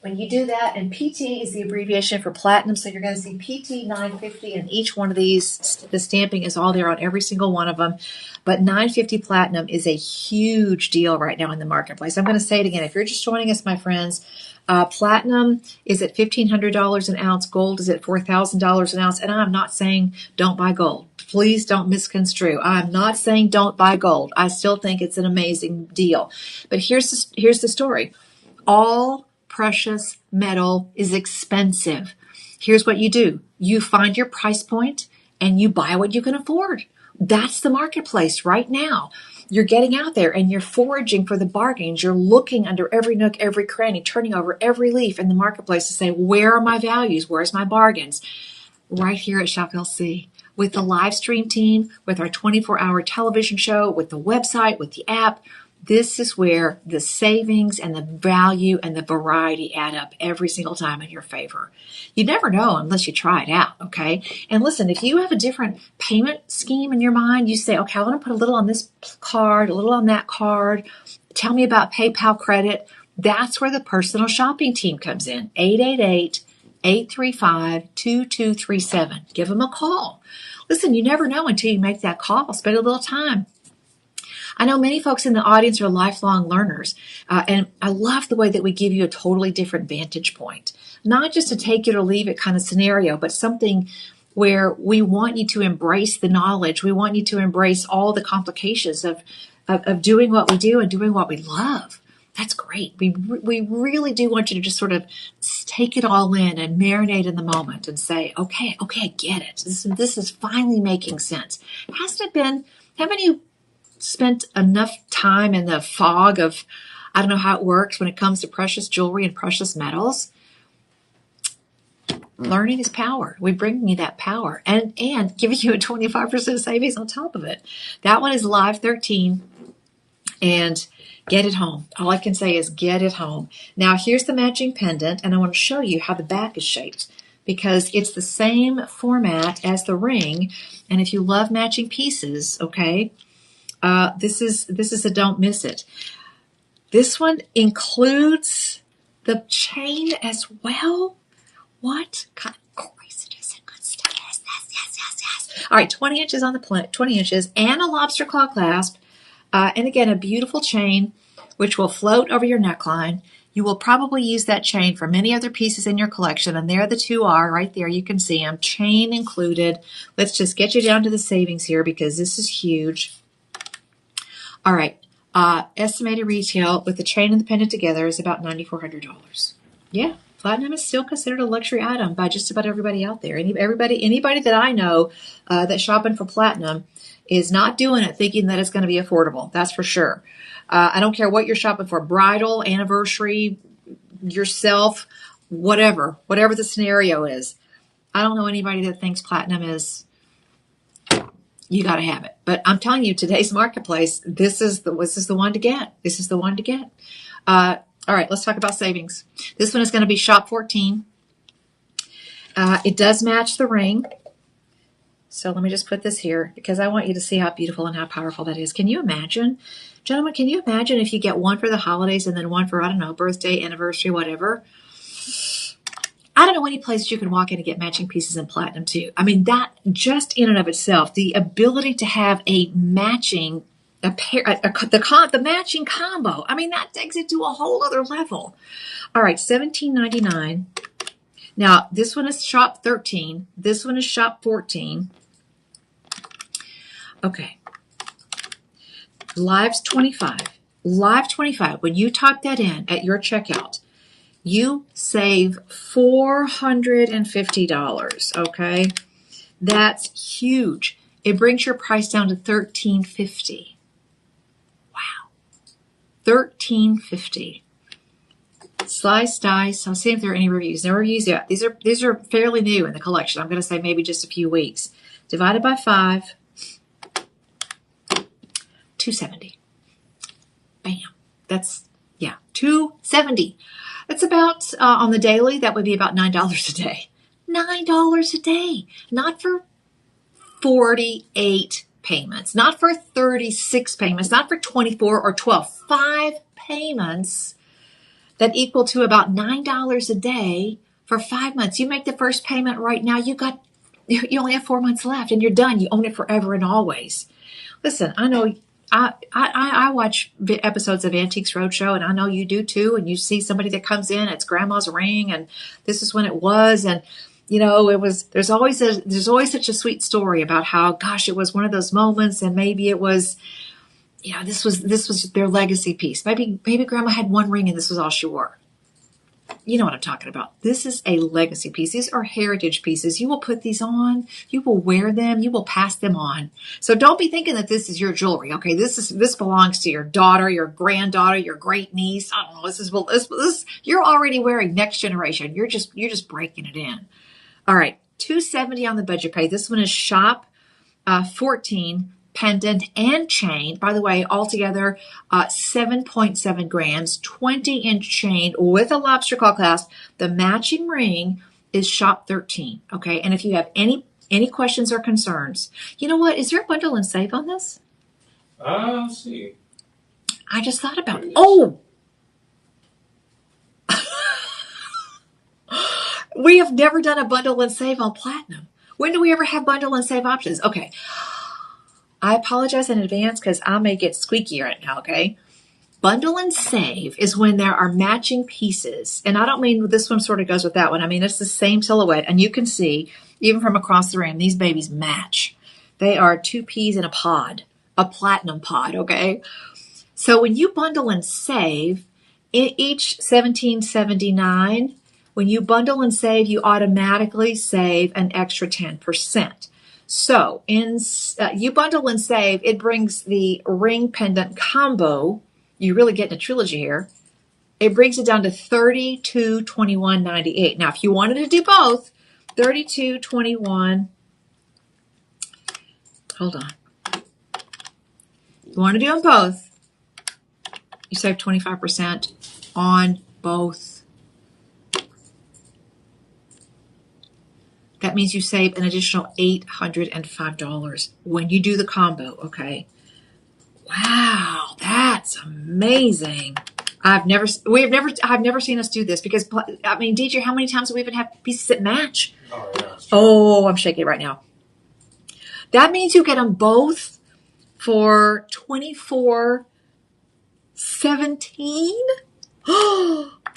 When you do that, and PT is the abbreviation for platinum, so you're going to see PT 950 in each one of these. The stamping is all there on every single one of them. But 950 platinum is a huge deal right now in the marketplace. I'm going to say it again. If you're just joining us, my friends, platinum is at $1,500 an ounce. Gold is at $4,000 an ounce. And I'm not saying don't buy gold. Please don't misconstrue. I'm not saying don't buy gold. I still think it's an amazing deal. But here's the story. All precious metal is expensive. Here's what you do. You find your price point and you buy what you can afford. That's the marketplace right now. You're getting out there and you're foraging for the bargains. You're looking under every nook, every cranny, turning over every leaf in the marketplace to say, where are my values? Where's my bargains? Right here at Shop LC. With the live stream team, with our 24-hour television show, with the website, with the app. This is where the savings and the value and the variety add up every single time in your favor. You never know unless you try it out, okay? And listen, if you have a different payment scheme in your mind, you say, okay, I want to put a little on this card, a little on that card. Tell me about PayPal credit. That's where the personal shopping team comes in. 888-835-2237. Give them a call. Listen, you never know until you make that call. Spend a little time. I know many folks in the audience are lifelong learners, and I love the way that we give you a totally different vantage point. Not just a take it or leave it kind of scenario, but something where we want you to embrace the knowledge. We want you to embrace all the complications of doing what we do and doing what we love. That's great. We really do want you to just sort of take it all in and marinate in the moment and say, okay, I get it. This is finally making sense. Hasn't it been? Haven't you spent enough time in the fog of, I don't know how it works when it comes to precious jewelry and precious metals? Learning is power. We bring you that power and giving you a 25% savings on top of it. That one is Live 13, and get it home. All I can say is get it home. Now here's the matching pendant, and I want to show you how the back is shaped because it's the same format as the ring. And if you love matching pieces, okay, this is a don't miss it. This one includes the chain as well. What kind of craziness and good stuff? Yes. All right, 20 inches on the plant, 20 inches, and a lobster claw clasp. And again, a beautiful chain, which will float over your neckline. You will probably use that chain for many other pieces in your collection. And there the two are right there. You can see them, chain included. Let's just get you down to the savings here because this is huge. All right. Estimated retail with the chain and the pendant together is about $9,400. Yeah. Platinum is still considered a luxury item by just about everybody out there. Anybody that I know that's shopping for platinum is not doing it thinking that it's going to be affordable. That's for sure. I don't care what you're shopping for, bridal, anniversary, yourself, whatever the scenario is. I don't know anybody that thinks platinum is, you got to have it. But I'm telling you, today's marketplace, this is the one to get. This is the one to get. All right, let's talk about savings. This one is going to be Shop 14. It does match the ring. So let me just put this here because I want you to see how beautiful and how powerful that is. Can you imagine? Gentlemen, can you imagine if you get one for the holidays and then one for, I don't know, birthday, anniversary, whatever? I don't know any place you can walk in and get matching pieces in platinum too. I mean, that just in and of itself, the ability to have a matching the matching combo. I mean, that takes it to a whole other level. All right, $17.99. Now, this one is Shop 13. This one is Shop 14. Okay. Live's 25. Live 25. When you type that in at your checkout, you save $450. Okay. That's huge. It brings your price down to $13.50. $13.50. Slice, dice. I'll see if there are any reviews. No reviews yet. These are fairly new in the collection. I'm going to say maybe just a few weeks. Divided by 5, $270. Bam. That's $270. That's about on the daily. That would be about $9 a day. $9 a day. Not for 48 payments, not for 36 payments, not for 24 or 12, 5 payments that equal to about $9 a day for 5 months. You make the first payment right now, you only have 4 months left and you're done. You own it forever and always. Listen, I know I watch episodes of Antiques Roadshow, and I know you do too. And you see somebody that comes in, it's grandma's ring, and this is when it was, and it was. There's always such a sweet story about how, gosh, it was one of those moments, and maybe it was, this was their legacy piece. Maybe grandma had one ring, and this was all she wore. You know what I'm talking about. This is a legacy piece. These are heritage pieces. You will put these on. You will wear them. You will pass them on. So don't be thinking that this is your jewelry. Okay, this belongs to your daughter, your granddaughter, your great niece. I don't know. This you're already wearing next generation. You're just breaking it in. All right, $270 on the budget pay. This one is shop 14. Pendant and chain. By the way, altogether 7.7 grams, 20-inch chain with a lobster claw clasp. The matching ring is shop 13. Okay, and if you have any questions or concerns, you know what? Is there a bundle and save on this? Let's see. I just thought about it. Oh, we have never done a bundle and save on platinum. When do we ever have bundle and save options? Okay. I apologize in advance because I may get squeaky right now, okay? Bundle and save is when there are matching pieces. And I don't mean this one sort of goes with that one. I mean, it's the same silhouette. And you can see, even from across the room, these babies match. They are 2 peas in a pod, a platinum pod, okay? So when you bundle and save, each $17.79, when you bundle and save, you automatically save an extra 10%. So you bundle and save, it brings the ring pendant combo. You're really getting a trilogy here. It brings it down to $32.21.98. Now, if you wanted to do both, $32.21. Hold on. If you want to do them both, you save 25% on both. That means you save an additional $805 when you do the combo, okay? Wow, that's amazing. I've never seen us do this because, I mean, DJ, how many times do we even have pieces that match? Oh, yeah. Oh, I'm shaking right now. That means you get them both for $24.17.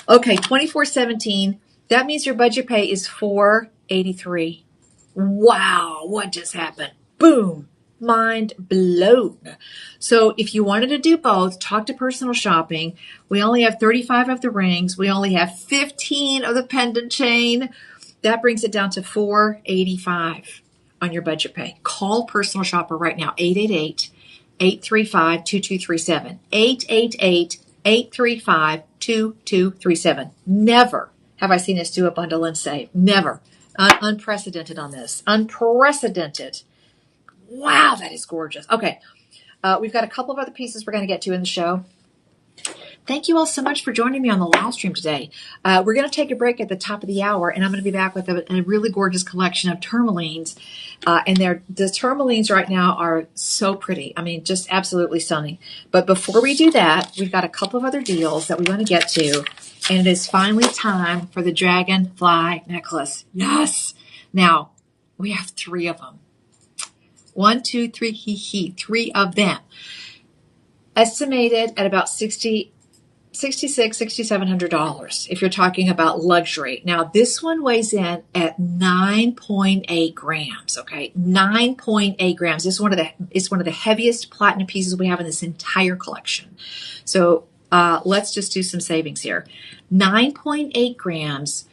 Okay, $24.17. That means your budget pay is $483. Wow, what just happened? Boom. Mind blown. So if you wanted to do both, talk to Personal Shopping. We only have 35 of the rings. We only have 15 of the pendant chain. That brings it down to $485 on your budget pay. Call Personal Shopper right now, 888-835-2237. 888-835-2237. Never have I seen us do a bundle and save. Never. Unprecedented on this. Unprecedented. Wow, that is gorgeous. Okay, we've got a couple of other pieces we're going to get to in the show. Thank you all so much for joining me on the live stream today. We're going to take a break at the top of the hour, and I'm going to be back with a really gorgeous collection of tourmalines. And the tourmalines right now are so pretty. I mean, just absolutely stunning. But before we do that, we've got a couple of other deals that we want to get to. And it is finally time for the dragonfly necklace. Yes! Now, we have 3 of them. 1, 2, 3, 3 of them. Estimated at about $6,700 if you're talking about luxury. Now, this one weighs in at 9.8 grams, okay? 9.8 grams. It's one of the heaviest platinum pieces we have in this entire collection. So let's just do some savings here. 9.8 grams,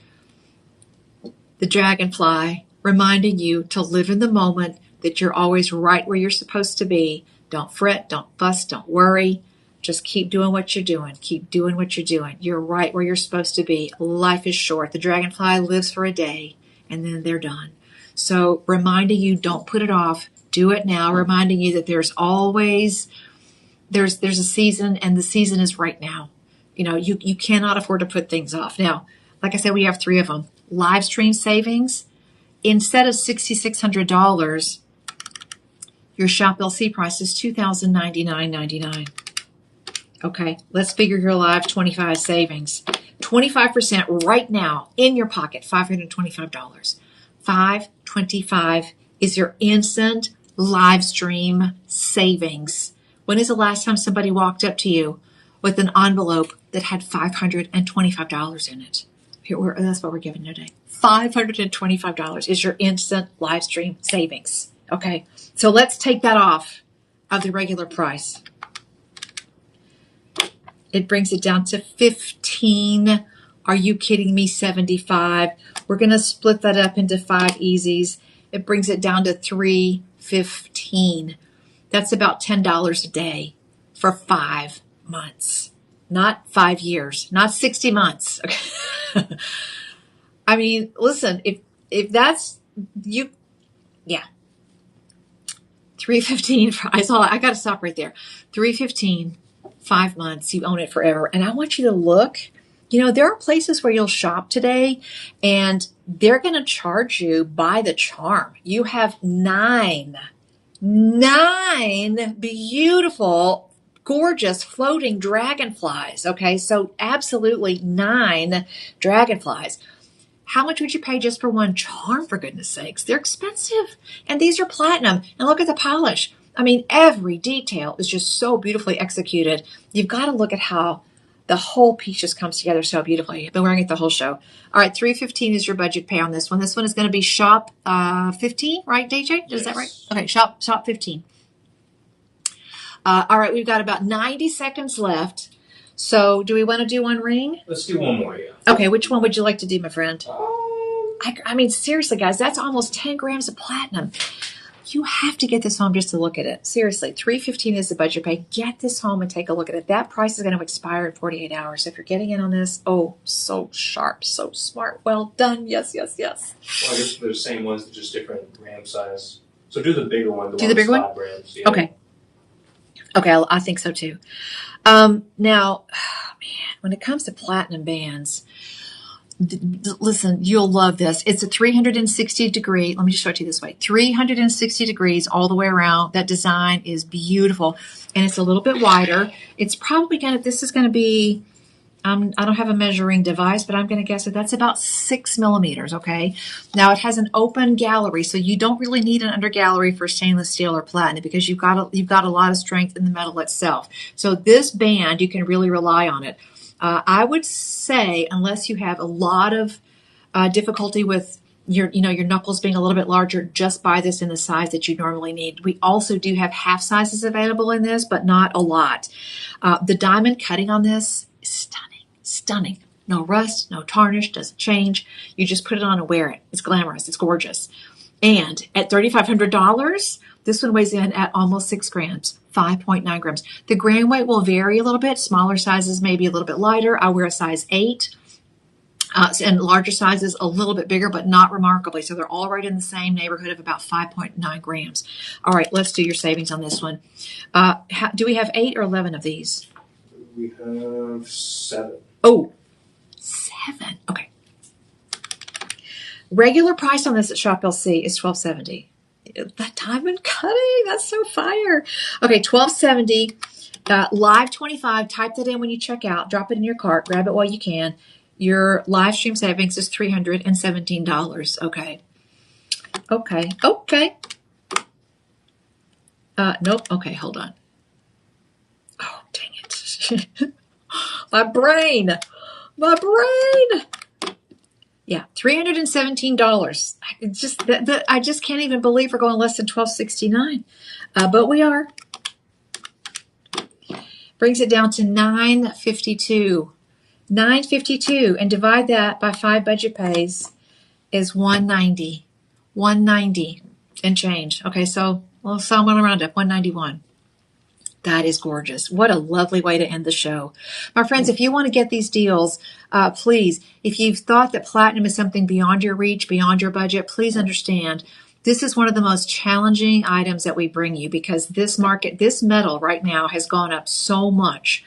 the dragonfly, reminding you to live in the moment, that you're always right where you're supposed to be. Don't fret, don't fuss, don't worry. Just keep doing what you're doing. Keep doing what you're doing. You're right where you're supposed to be. Life is short. The dragonfly lives for a day, and then they're done. So reminding you, don't put it off. Do it now. Reminding you that there's always, there's a season, and the season is right now. You know, you cannot afford to put things off. Now, like I said, we have 3 of them. Live stream savings, instead of $6,600, Your Shop LC price is $2,099.99. Okay, let's figure your live 25 savings. 25% right now in your pocket, $525. $525 is your instant live stream savings. When is the last time somebody walked up to you with an envelope that had $525 in it? That's what we're giving you today. $525 is your instant live stream savings. Okay, so let's take that off of the regular price. It brings it down to 15. Are you kidding me? 75. We're going to split that up into 5 easies. It brings it down to $315. That's about $10 a day for 5 months. Not 5 years, not 60 months. Okay. I mean, listen, if that's you, yeah. $315. I got to stop right there. $315. 5 months, you own it forever. And I want you to look, there are places where you'll shop today and they're going to charge you by the charm. You have nine beautiful, gorgeous, floating dragonflies. Okay, so absolutely 9 dragonflies. How much would you pay just for one charm, for goodness sakes? They're expensive. And these are platinum. And look at the polish. I mean, every detail is just so beautifully executed. You've got to look at how the whole piece just comes together so beautifully. I've been wearing it the whole show. All right, $315 is your budget pay on this one. This one is going to be shop 15, right, DJ? Is that right? Okay, shop 15. All right, we've got about 90 seconds left. So do we want to do one ring? Let's do one more, yeah. Okay, which one would you like to do, my friend? I mean, seriously, guys, that's almost 10 grams of platinum. You have to get this home just to look at it. Seriously, $315 is the budget pay. Get this home and take a look at it. That price is going to expire in 48 hours. So if you're getting in on this, so sharp, so smart. Well done. Yes. Well, I guess they're the same ones, just different gram size. So do the bigger one. Do the bigger one? 5 grams. Yeah. Okay, I think so too. Now, man, when it comes to platinum bands, listen, you'll love this. It's a 360 degree. Let me just show it to you this way. 360 degrees all the way around. That design is beautiful. And it's a little bit wider. It's probably this is going to be, I don't have a measuring device, but I'm going to guess that that's about 6 millimeters. Okay. Now it has an open gallery. So you don't really need an under gallery for stainless steel or platinum because you've got a lot of strength in the metal itself. So this band, you can really rely on it. I would say, unless you have a lot of difficulty with your knuckles being a little bit larger, just buy this in the size that you normally need. We also do have half sizes available in this, but not a lot. The diamond cutting on this is stunning. No rust, no tarnish, doesn't change. You just put it on and wear it. It's glamorous. It's gorgeous. And at $3,500, this one weighs in at almost 6 grams, 5.9 grams. The gram weight will vary a little bit. Smaller sizes may be a little bit lighter. I wear a size 8. And larger sizes a little bit bigger, but not remarkably. So they're all right in the same neighborhood of about 5.9 grams. All right, let's do your savings on this one. Do we have 8 or 11 of these? We have 7. Oh, 7. Okay. Regular price on this at Shop LC is $12.70. That diamond cutting, that's so fire. Okay, $12.70. Live 25. Type that in when you check out. Drop it in your cart. Grab it while you can. Your live stream savings is $317. Okay. Nope. Okay, hold on. Oh, dang it. My brain. Yeah, $317. It's just I just can't even believe we're going less than $12.69. But we are. Brings it down to $9.52. $9.52, and divide that by 5 budget pays is $190. $190 and change. Okay, so I'm going to round up, $191. That is gorgeous. What a lovely way to end the show. My friends, if you want to get these deals, please, if you've thought that platinum is something beyond your reach, beyond your budget, please understand this is one of the most challenging items that we bring you because this metal right now has gone up so much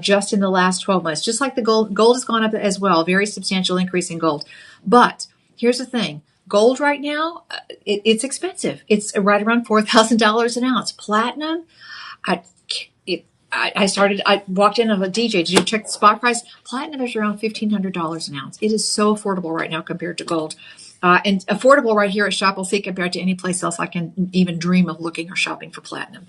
just in the last 12 months. Just like the gold has gone up as well, very substantial increase in gold. But here's the thing. Gold right now, it's expensive. It's right around $4,000 an ounce. Platinum, I it, I walked in on a DJ. Did you check the spot price? Platinum is around $1,500 an ounce. It is so affordable right now compared to gold. And affordable right here at Shop LC compared to any place else I can even dream of looking or shopping for platinum.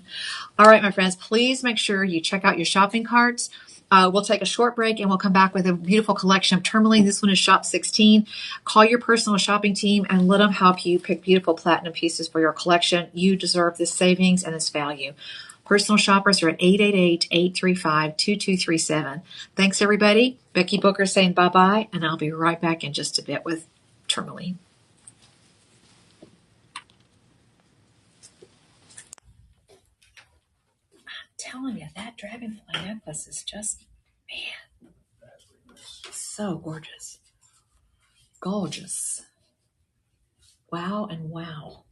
All right, my friends, please make sure you check out your shopping carts. We'll take a short break and we'll come back with a beautiful collection of tourmaline. This one is Shop 16. Call your personal shopping team and let them help you pick beautiful platinum pieces for your collection. You deserve this savings and this value. Personal shoppers are at 888-835-2237. Thanks, everybody. Becky Booker saying bye-bye, and I'll be right back in just a bit with tourmaline. I'm telling you, that dragonfly necklace is just, man, so gorgeous. Gorgeous. Wow and wow.